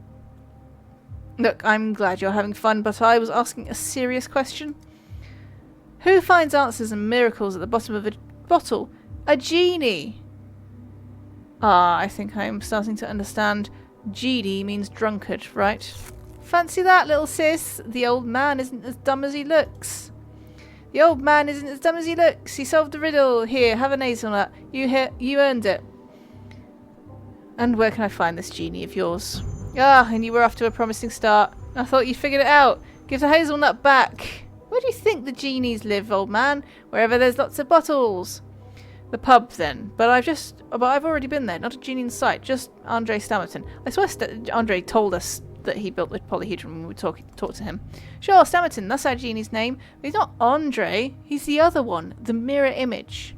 Look, I'm glad you're having fun, but I was asking a serious question. Who finds answers and miracles at the bottom of a bottle? A genie. Ah, I think I'm starting to understand. Genie means drunkard, right? Fancy that, little sis. The old man isn't as dumb as he looks. The old man isn't as dumb as he looks. He solved the riddle. Here, have a hazelnut. You earned it. And where can I find this genie of yours? Ah, and you were off to a promising start. I thought you'd figured it out. Give the hazelnut back. Where do you think the genies live, old man? Wherever there's lots of bottles. The pub, then. But I've already been there. Not a genie in sight. Just Andre Stammerton. I swear Andre told us that he built the polyhedron when we talked to him. Sure, Stammerton, that's our genie's name. But he's not Andre. He's the other one, the mirror image.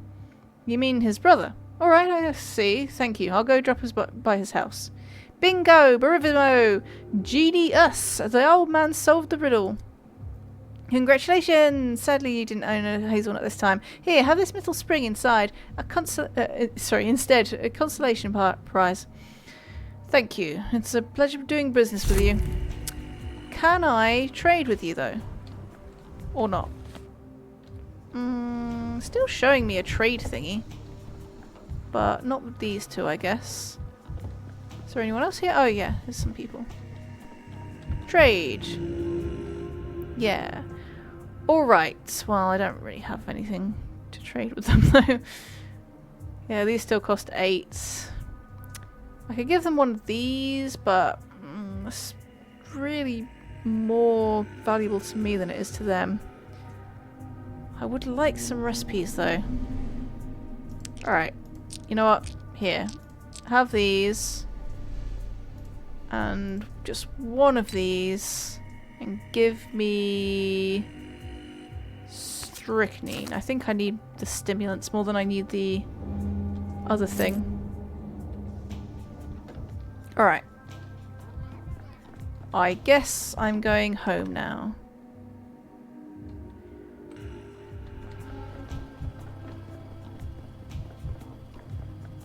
You mean his brother? Alright, I see. Thank you. I'll go drop us by his house. Bingo! Barivimo! Genie us! The old man solved the riddle. Congratulations! Sadly, you didn't own a hazelnut this time. Here, have this little spring inside. Instead, a consolation prize. Thank you. It's a pleasure doing business with you. Can I trade with you, though? Or not? Still showing me a trade thingy. But not with these two, I guess. Is there anyone else here? Oh, yeah. There's some people. Trade. Yeah. Alright. Well, I don't really have anything to trade with them, though. Yeah, these still cost 8. I could give them one of these, but it's really more valuable to me than it is to them. I would like some recipes, though. Alright. You know what? Here. Have these. And just one of these. And give me strychnine. I think I need the stimulants more than I need the other thing. Alright. I guess I'm going home now.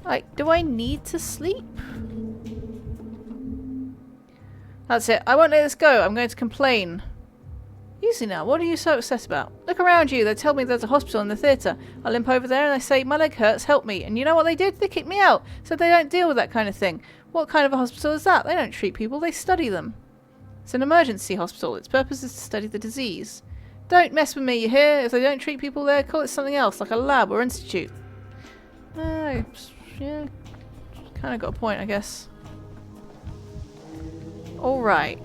Like, do I need to sleep? That's it. I won't let this go. I'm going to complain. Easy now. What are you so upset about? Look around you. They tell me there's a hospital in the theatre. I limp over there and they say, my leg hurts, help me. And you know what they did? They kicked me out. Said they don't deal with that kind of thing. What kind of a hospital is that? They don't treat people. They study them. It's an emergency hospital. Its purpose is to study the disease. Don't mess with me, you hear? If they don't treat people there, call it something else, like a lab or institute. Yeah, kind of got a point, I guess. Alright.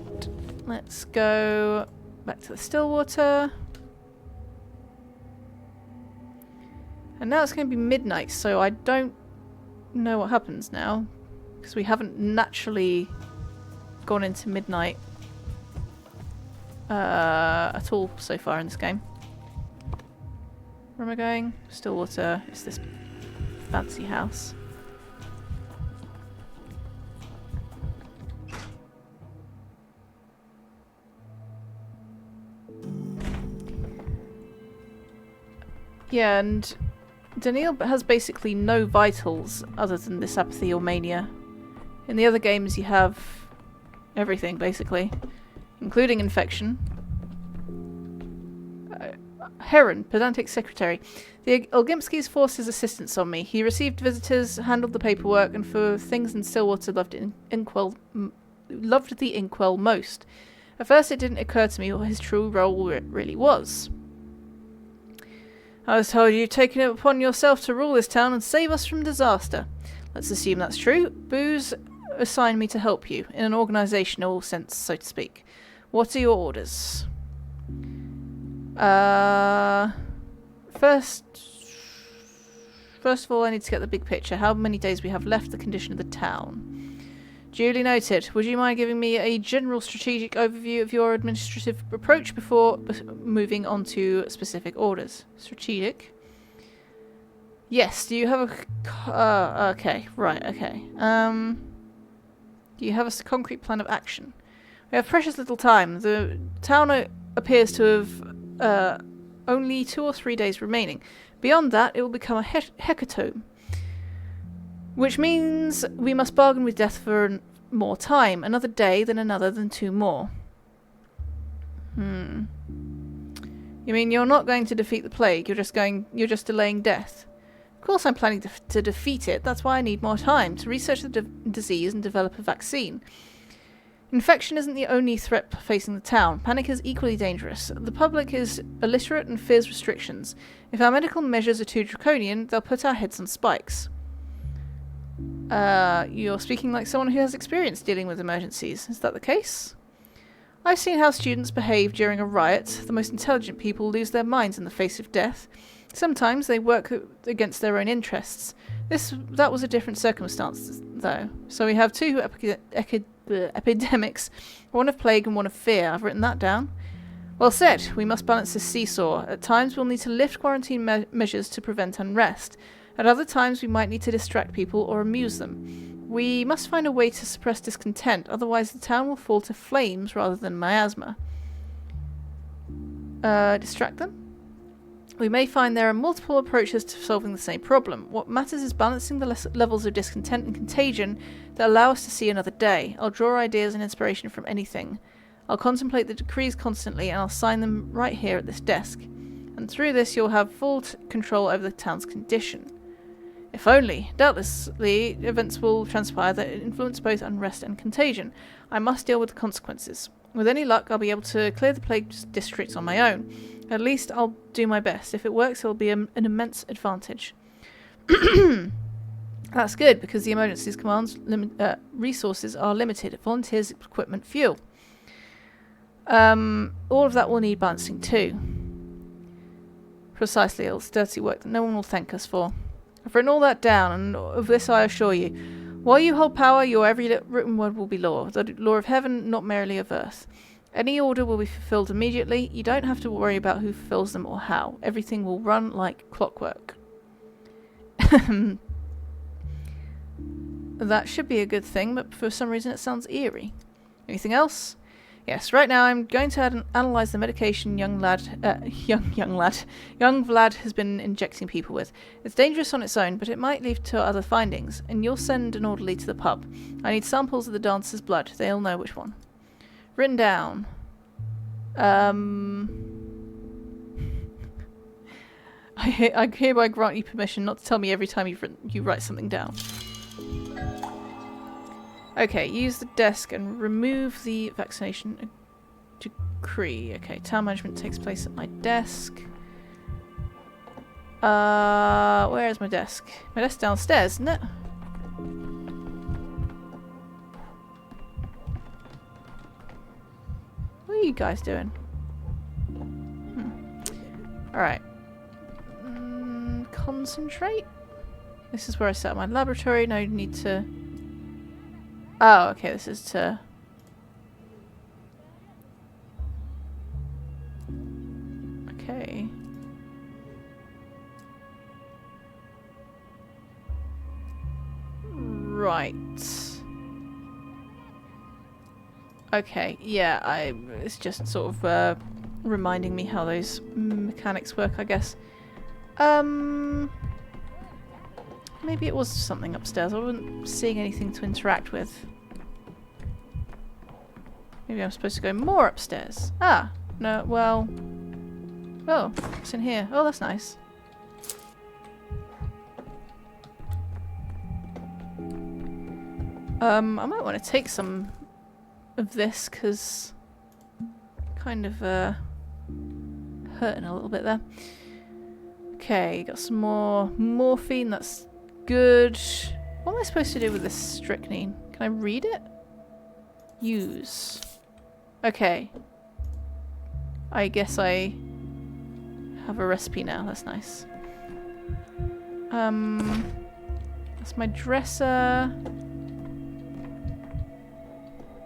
Let's go back to the Stillwater. And now it's going to be midnight, so I don't know what happens now. Because we haven't naturally gone into midnight at all so far in this game. Where am I going? Stillwater. It's this fancy house. Yeah, and Daniil has basically no vitals other than this apathy or mania. In the other games you have everything, basically. Including infection. Heron, pedantic secretary. The Olgimpskis forced his assistance on me. He received visitors, handled the paperwork, and for things in Stillwater loved the inkwell most. At first it didn't occur to me what his true role really was. I was told you've taken it upon yourself to rule this town and save us from disaster. Let's assume that's true. Booze assigned me to help you, in an organisational sense, so to speak. What are your orders? First of all, I need to get the big picture. How many days we have left, the condition of the town. Duly noted. Would you mind giving me a general strategic overview of your administrative approach before moving on to specific orders? Strategic? Yes. Do you have a... okay. Right. Okay. Do you have a concrete plan of action? We have precious little time. The town appears to have only 2 or 3 days remaining. Beyond that, it will become a hecatomb. Which means we must bargain with death for more time. Another day, then another, then 2 more. You mean you're not going to defeat the plague, you're just delaying death? Of course I'm planning to defeat it. That's why I need more time, to research the disease and develop a vaccine. Infection isn't the only threat facing the town. Panic is equally dangerous. The public is illiterate and fears restrictions. If our medical measures are too draconian, they'll put our heads on spikes. You're speaking like someone who has experience dealing with emergencies. Is that the case? I've seen how students behave during a riot. The most intelligent people lose their minds in the face of death. Sometimes they work against their own interests. That was a different circumstance, though. So we have 2 epidemics, one of plague and one of fear. I've written that down. Well said. We must balance this seesaw. At times we'll need to lift quarantine measures to prevent unrest. At other times we might need to distract people or amuse them. We must find a way to suppress discontent, otherwise the town will fall to flames rather than miasma. Distract them? We may find there are multiple approaches to solving the same problem. What matters is balancing the levels of discontent and contagion that allow us to see another day. I'll draw ideas and inspiration from anything. I'll contemplate the decrees constantly and I'll sign them right here at this desk. And through this you'll have full control over the town's condition. If only. Doubtlessly, events will transpire that influence both unrest and contagion. I must deal with the consequences. With any luck, I'll be able to clear the plague districts on my own. At least I'll do my best. If it works, it'll be an immense advantage. That's good, because the emergencies command's resources are limited. Volunteers, equipment, fuel. All of that will need balancing too. Precisely, it's dirty work that no one will thank us for. I've written all that down, and of this I assure you. While you hold power, your every written word will be law. The law of heaven, not merely of earth. Any order will be fulfilled immediately. You don't have to worry about who fulfills them or how. Everything will run like clockwork. That should be a good thing, but for some reason it sounds eerie. Anything else? Yes, right now I'm going to analyse the medication young Vlad has been injecting people with. It's dangerous on its own, but it might lead to other findings, and you'll send an orderly to the pub. I need samples of the dancer's blood. They'll know which one. Written down. I hereby grant you permission not to tell me every time you write something down. Okay, use the desk and remove the vaccination decree. Okay, town management takes place at my desk. Where is my desk? My desk's downstairs, isn't it? What are you guys doing? Alright. Concentrate? This is where I set up my laboratory. No need to... Oh, okay, this is to... Okay. Right. Okay, yeah, it's just sort of reminding me how those mechanics work, I guess. Maybe it was something upstairs. I wasn't seeing anything to interact with. Maybe I'm supposed to go more upstairs. Ah, no, well... Oh, what's in here? Oh, that's nice. I might want to take some of this because kind of hurting a little bit there. Okay, got some more morphine. That's good. What am I supposed to do with this strychnine? Can I read it? Use. Okay. I guess I have a recipe now. That's nice. That's my dresser.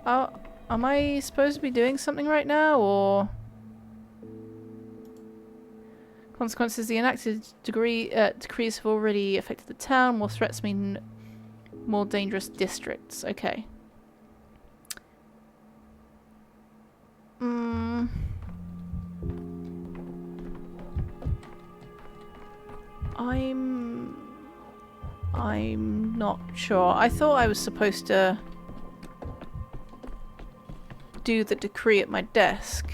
Oh, am I supposed to be doing something right now, or? Consequences: the enacted decrees have already affected the town. More threats mean more dangerous districts. Okay. I'm not sure. I thought I was supposed to do the decree at my desk,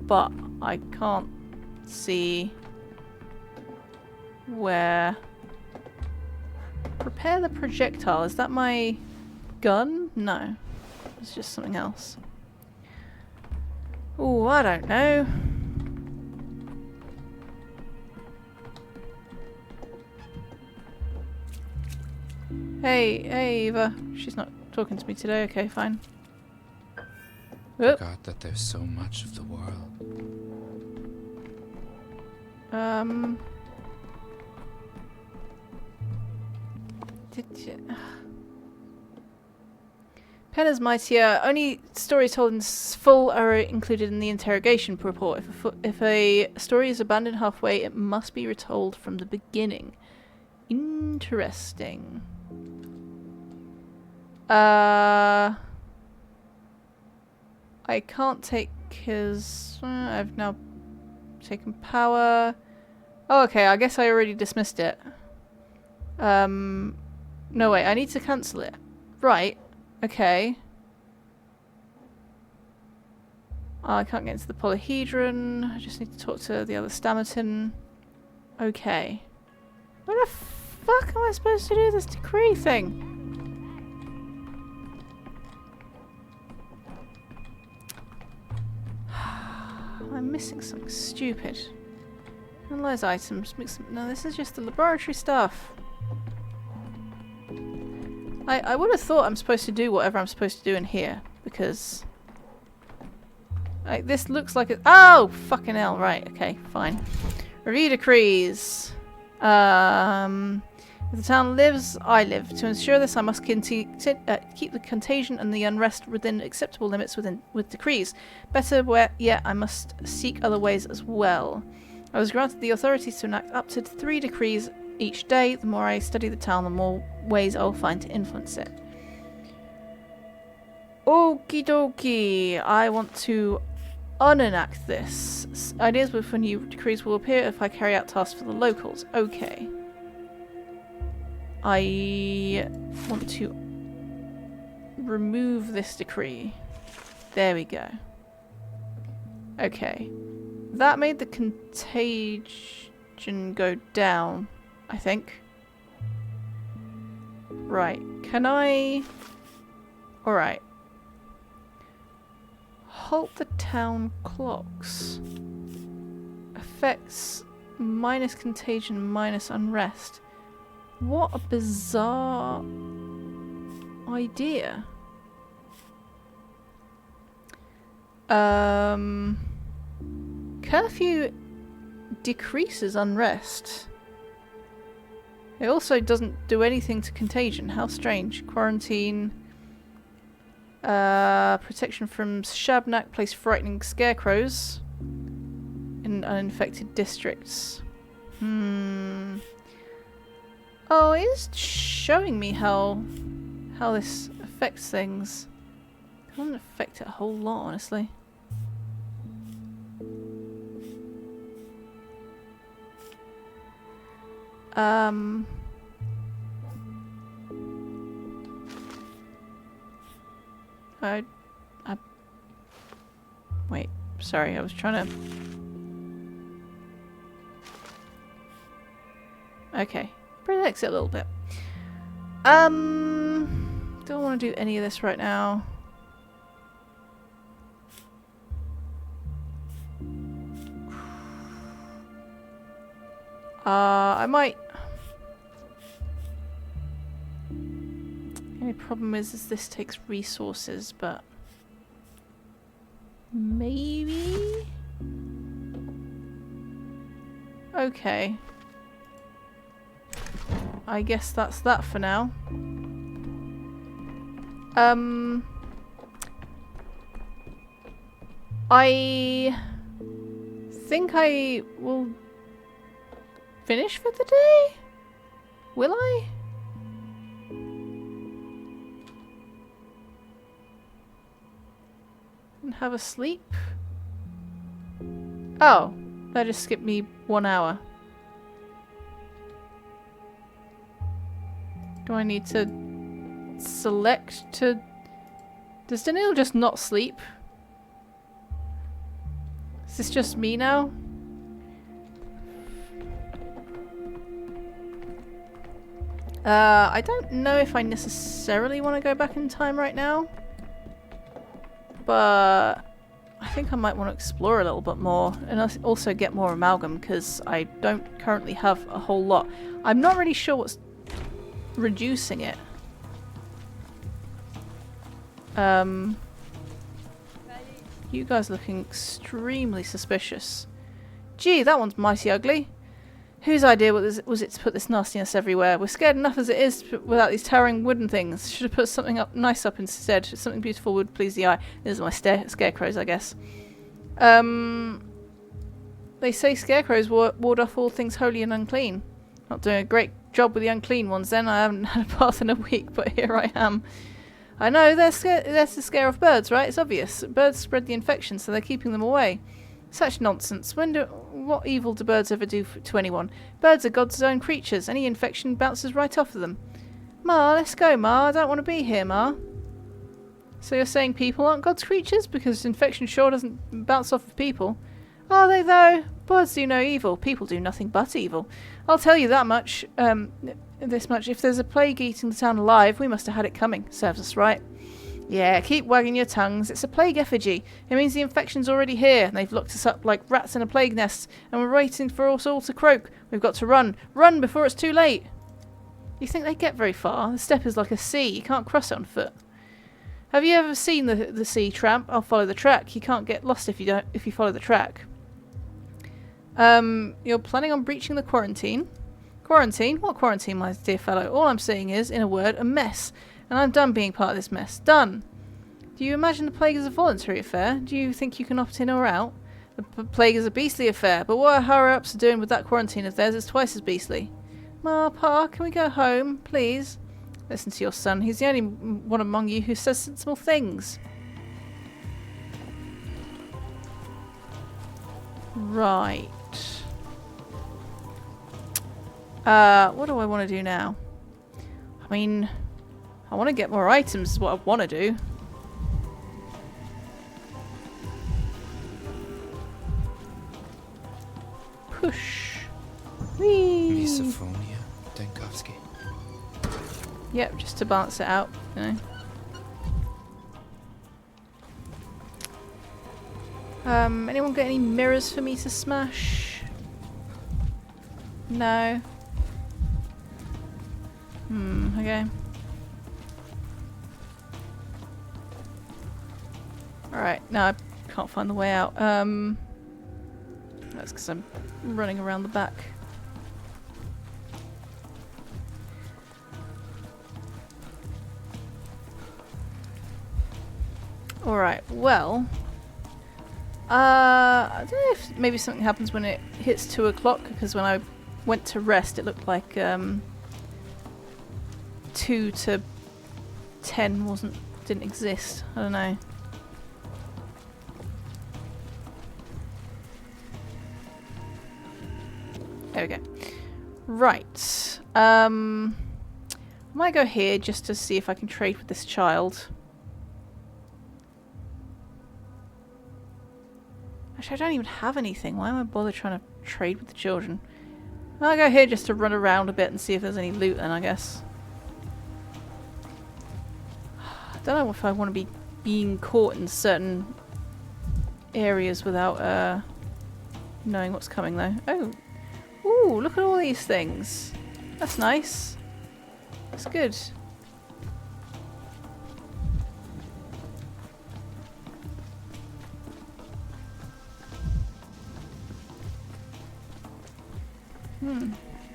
but I can't see where. Prepare the projectile. Is that my gun? No. It's just something else. Oh, I don't know. Hey, Eva. She's not talking to me today. Okay, fine. Oop. Forgot that there's so much of the world. Did you... Pen is mightier. Only stories told in full are included in the interrogation report. If a story is abandoned halfway, it must be retold from the beginning. Interesting. I can't take his... I've now taken power. Oh, okay. I guess I already dismissed it. No, wait. I need to cancel it. Right. Okay. I can't get into the polyhedron. I just need to talk to the other Stamerton. Okay. Where the fuck am I supposed to do this decree thing? I'm missing something stupid. Analyze items. Mix them. No, this is just the laboratory stuff. I would have thought I'm supposed to do whatever I'm supposed to do in here, because like this looks like it. Oh, fucking hell! Right, okay, fine. Review decrees. If the town lives, I live. To ensure this, I must keep the contagion and the unrest within acceptable limits with decrees. Better yet, I must seek other ways as well. I was granted the authority to enact up to 3 decrees each day. The more I study the town, the more ways I'll find to influence it. Okie dokie. I want to unenact this. Ideas for new decrees will appear if I carry out tasks for the locals. Okay. I want to remove this decree. There we go. Okay. That made the contagion go down, I think. Right. Can I... Alright. Halt the town clocks. Effects minus contagion minus unrest. What a bizarre idea. Curfew decreases unrest. It also doesn't do anything to contagion. How strange. Quarantine. Protection from Shabnak. Place frightening scarecrows in uninfected districts. Oh, it is showing me how this affects things. It doesn't affect it a whole lot, honestly. Wait, sorry, I was trying to Okay. Relax it a little bit. Don't want to do any of this right now. I might... The only problem is this takes resources, but... Maybe? Okay. I guess that's that for now. I think I will finish for the day? Will I? And have a sleep? Oh, that just skipped me 1 hour. Do I need to select to... Does Daniil just not sleep? Is this just me now? I don't know if I necessarily want to go back in time right now. But I think I might want to explore a little bit more and also get more amalgam because I don't currently have a whole lot. I'm not really sure what's reducing it. You guys looking extremely suspicious. Gee, that one's mighty ugly. Whose idea was it to put this nastiness everywhere? We're scared enough as it is without these towering wooden things. Should have put something nice up instead. Something beautiful would please the eye. These are my scarecrows, I guess. They say scarecrows ward off all things holy and unclean. Not doing a great job with the unclean ones then. I haven't had a bath in a week, but here I am. I know, they're to scare off birds, right? It's obvious. Birds spread the infection, so they're keeping them away. Such nonsense. What evil do birds ever do to anyone? Birds are God's own creatures. Any infection bounces right off of them. Ma, let's go, Ma. I don't want to be here, Ma. So you're saying people aren't God's creatures? Because infection sure doesn't bounce off of people. Are they, though? Birds do no evil. People do nothing but evil. I'll tell you that much. This much. If there's a plague eating the town alive, we must have had it coming. Serves us right. Yeah, keep wagging your tongues. It's a plague effigy. It means the infection's already here, and they've locked us up like rats in a plague nest, and we're waiting for us all to croak. We've got to run. Run before it's too late. You think they get very far? The steppe is like a sea. You can't cross it on foot. Have you ever seen the sea, tramp? I'll follow the track. You can't get lost if you follow the track. You're planning on breaching the quarantine? Quarantine? What quarantine, my dear fellow? All I'm saying is, in a word, a mess. And I'm done being part of this mess. Done. Do you imagine the plague is a voluntary affair? Do you think you can opt in or out? The plague is a beastly affair, but what our higher-ups are doing with that quarantine of theirs is twice as beastly. Ma, Pa, can we go home, please? Listen to your son. He's the only one among you who says sensible things. Right. What do I want to do now? I mean... I want to get more items is what I want to do. Push. Whee! Misophonia, Dankovsky. Yep, just to balance it out, you know. Anyone got any mirrors for me to smash? No. Okay. Alright, now I can't find the way out. That's because I'm running around the back. Alright, well... I don't know if maybe something happens when it hits 2 o'clock, because when I went to rest it looked like 2 to 10 didn't exist. I don't know. There we go. Right. I might go here just to see if I can trade with this child. Actually, I don't even have anything. Why am I bother trying to trade with the children? I'll go here just to run around a bit and see if there's any loot then, I guess. I don't know if I want to be being caught in certain areas without knowing what's coming though. Oh! Ooh, look at all these things. That's nice. That's good.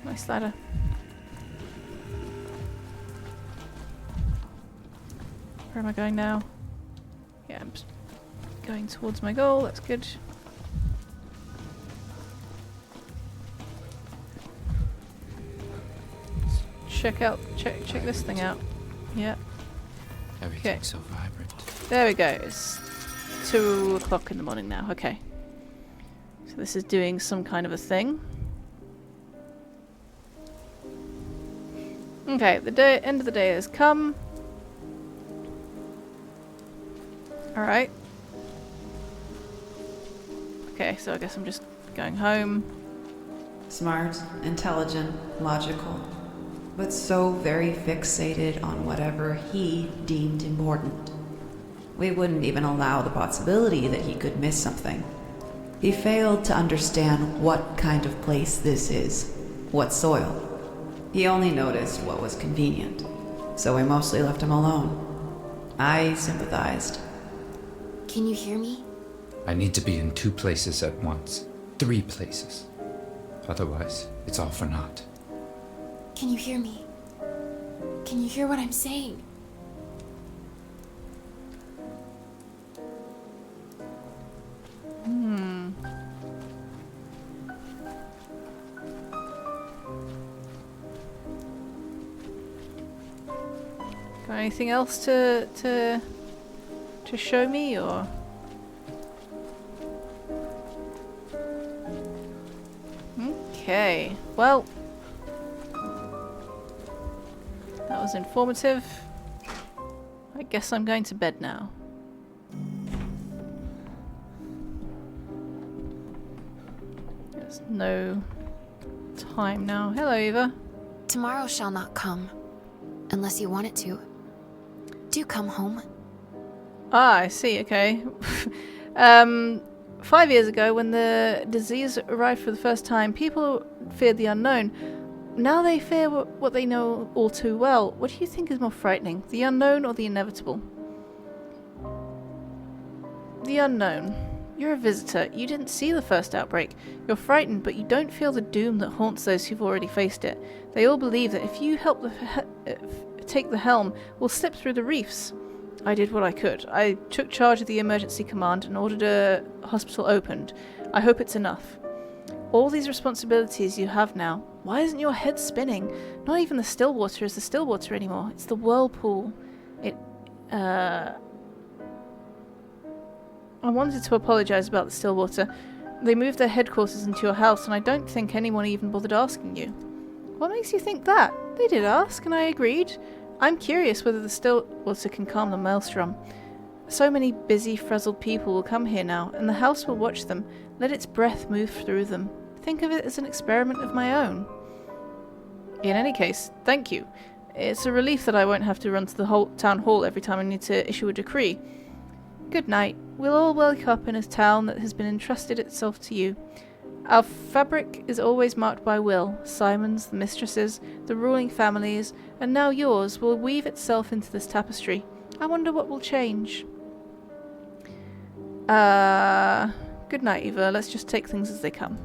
Nice ladder. Where am I going now? Yeah, I'm just going towards my goal. That's good. Check this thing out. Yeah. Everything's so vibrant. There we go. It's 2 o'clock in the morning now. Okay. So this is doing some kind of a thing. Okay, the end of the day has come. Alright. Okay, so I guess I'm just going home. Smart, intelligent, logical, but so very fixated on whatever he deemed important. We wouldn't even allow the possibility that he could miss something. He failed to understand what kind of place this is, what soil. He only noticed what was convenient, so we mostly left him alone. I sympathized. Can you hear me? I need to be in 2 places at once. 3 places. Otherwise, it's all for naught. Can you hear me? Can you hear what I'm saying? Got anything else to show me, or? Okay, well, that was informative. I guess I'm going to bed now. There's no time now. Hello, Eva. Tomorrow shall not come, unless you want it to. Do come home. Ah, I see, okay. 5 years ago, when the disease arrived for the first time, people feared the unknown. Now they fear what they know all too well. What do you think is more frightening, the unknown or the inevitable? The unknown. You're a visitor. You didn't see the first outbreak. You're frightened, but you don't feel the doom that haunts those who've already faced it. They all believe that if you help take the helm, we'll slip through the reefs. I did what I could. I took charge of the emergency command and ordered a hospital opened. I hope it's enough. All these responsibilities you have now, why isn't your head spinning? Not even the Stillwater is the Stillwater anymore. It's the whirlpool. I wanted to apologize about the Stillwater. They moved their headquarters into your house, and I don't think anyone even bothered asking you. What makes you think that? They did ask, and I agreed. I'm curious whether the Stillwater can calm the maelstrom. So many busy, frazzled people will come here now, and the house will watch them, let its breath move through them. Think of it as an experiment of my own. In any case, thank you. It's a relief that I won't have to run to the whole town hall every time I need to issue a decree. Good night. We'll all wake up in a town that has been entrusted itself to you. Our fabric is always marked by will. Simon's, the mistresses, the ruling families, and now yours will weave itself into this tapestry. I wonder what will change. Good night, Eva. Let's just take things as they come.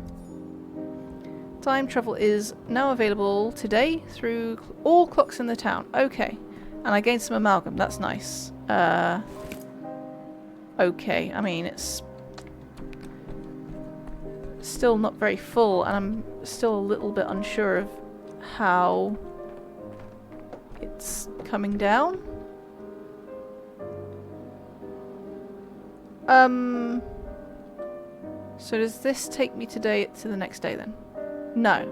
Time travel is now available today through all clocks in the town. Okay. And I gained some amalgam. That's nice. Okay. I mean, it's still not very full, and I'm still a little bit unsure of how it's coming down. So does this take me to the next day then? No,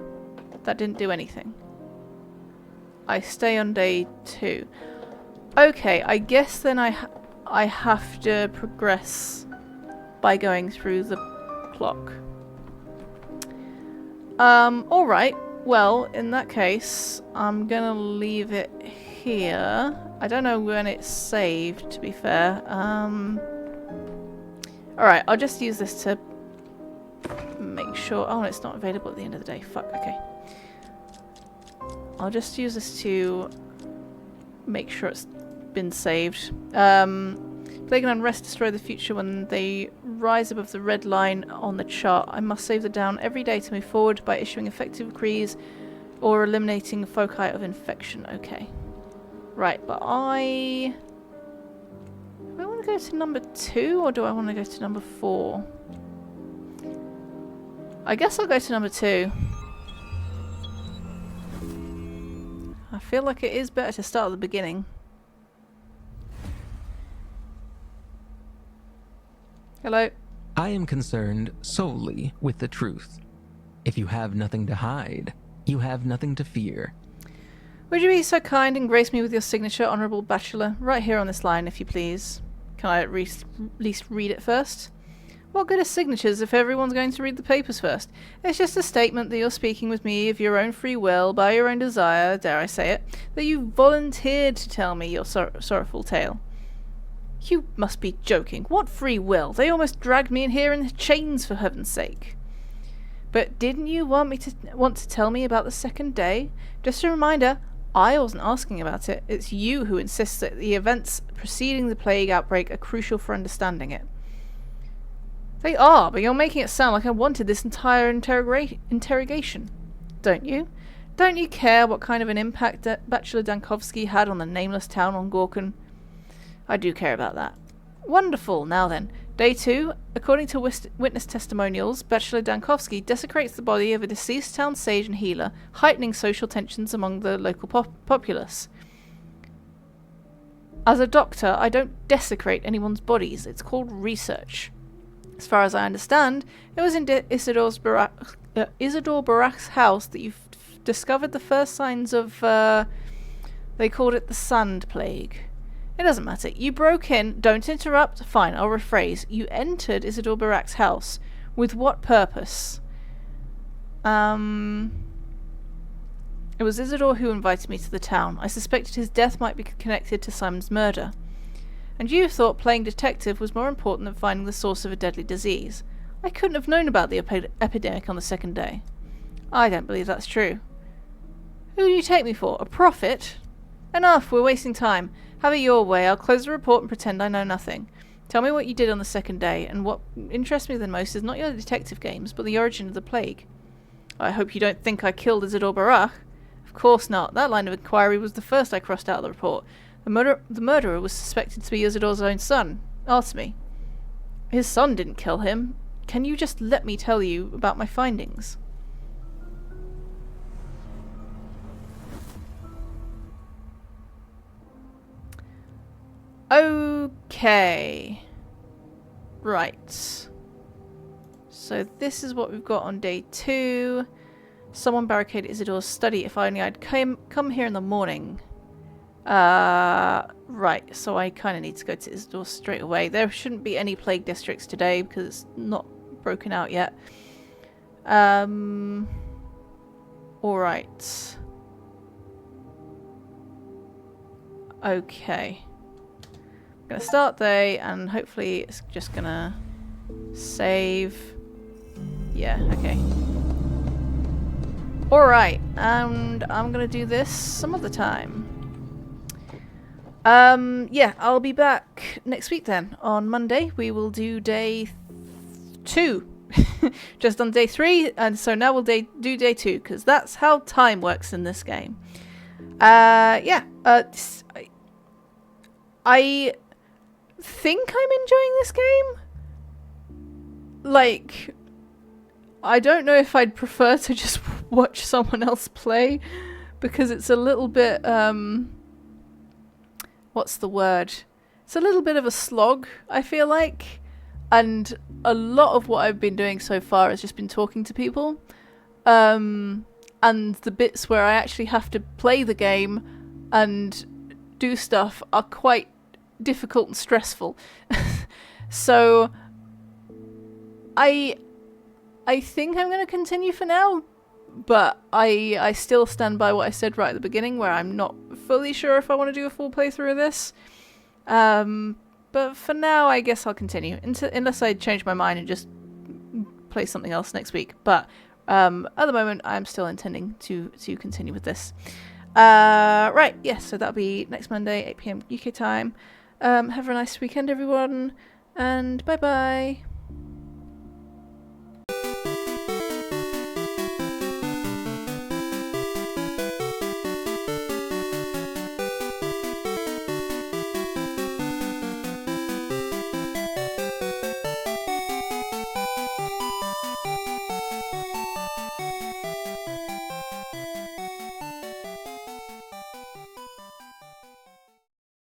that didn't do anything. I stay on day 2. Okay, I guess then I have to progress by going through the clock. Alright. Well, in that case, I'm gonna leave it here. I don't know when it's saved, to be fair. Alright, I'll just use this to make sure... Oh, it's not available at the end of the day. Fuck, okay. I'll just use this to make sure it's been saved. Plague and unrest destroy the future when they rise above the red line on the chart. I must save the down every day to move forward by issuing effective decrees or eliminating foci of infection. Okay. Right, but do I want to go to number 2 or do I want to go to number 4? I guess I'll go to number 2. I feel like it is better to start at the beginning. Hello. I am concerned solely with the truth. If you have nothing to hide, you have nothing to fear. Would you be so kind and grace me with your signature, Honourable Bachelor? Right here on this line, if you please. Can I at least read it first? What good are signatures if everyone's going to read the papers first? It's just a statement that you're speaking with me of your own free will, by your own desire, dare I say it, that you volunteered to tell me your sorrowful tale. You must be joking. What free will? They almost dragged me in here in chains, for heaven's sake. But didn't you want to tell me about the second day? Just a reminder, I wasn't asking about it. It's you who insists that the events preceding the plague outbreak are crucial for understanding it. They are, but you're making it sound like I wanted this entire interrogation. Don't you? Don't you care what kind of an impact Bachelor Dankovsky had on the nameless town on Gorkon? I do care about that. Wonderful. Now then, day 2. According to witness testimonials, Bachelor Dankovsky desecrates the body of a deceased town sage and healer, heightening social tensions among the local populace. As a doctor, I don't desecrate anyone's bodies. It's called research. As far as I understand, it was in Isidore Barak's house that you discovered the first signs of, they called it the Sand Plague. It doesn't matter. You broke in. Don't interrupt. Fine, I'll rephrase. You entered Isidore Barak's house. With what purpose? It was Isidore who invited me to the town. I suspected his death might be connected to Simon's murder. And you thought playing detective was more important than finding the source of a deadly disease. I couldn't have known about the epidemic on the second day. I don't believe that's true. Who do you take me for? A prophet? Enough, we're wasting time. Have it your way. I'll close the report and pretend I know nothing. Tell me what you did on the second day, and what interests me the most is not your detective games, but the origin of the plague. I hope you don't think I killed Isidore Barak. Of course not. That line of inquiry was the first I crossed out of the report. The murderer was suspected to be Isidore's own son, Artemy. His son didn't kill him. Can you just let me tell you about my findings? Okay. Right. So this is what we've got on day 2. Someone barricaded Isidore's study. If only I'd come here in the morning. Right. So I kind of need to go to Isidore straight away. There shouldn't be any plague districts today because it's not broken out yet. Alright. Okay. Gonna start day and hopefully it's just gonna save. Yeah, okay. Alright, and I'm gonna do this some other time. Yeah, I'll be back next week then. On Monday we will do day 2. Just on day 3, and so now we'll do day 2 because that's how time works in this game. Yeah, I think I'm enjoying this game. Like, I don't know if I'd prefer to just watch someone else play because it's a little bit what's the word? It's a little bit of a slog, I feel like. And a lot of what I've been doing so far has just been talking to people. And the bits where I actually have to play the game and do stuff are quite difficult and stressful. So I think I'm going to continue for now, But I still stand by what I said right at the beginning, where I'm not fully sure if I want to do a full playthrough of this. But for now, I guess I'll continue, unless I change my mind and just play something else next week. But at the moment, I'm still intending to continue with this. Right, yes, so that'll be next Monday, 8 PM UK time. Have a nice weekend, everyone, and bye-bye.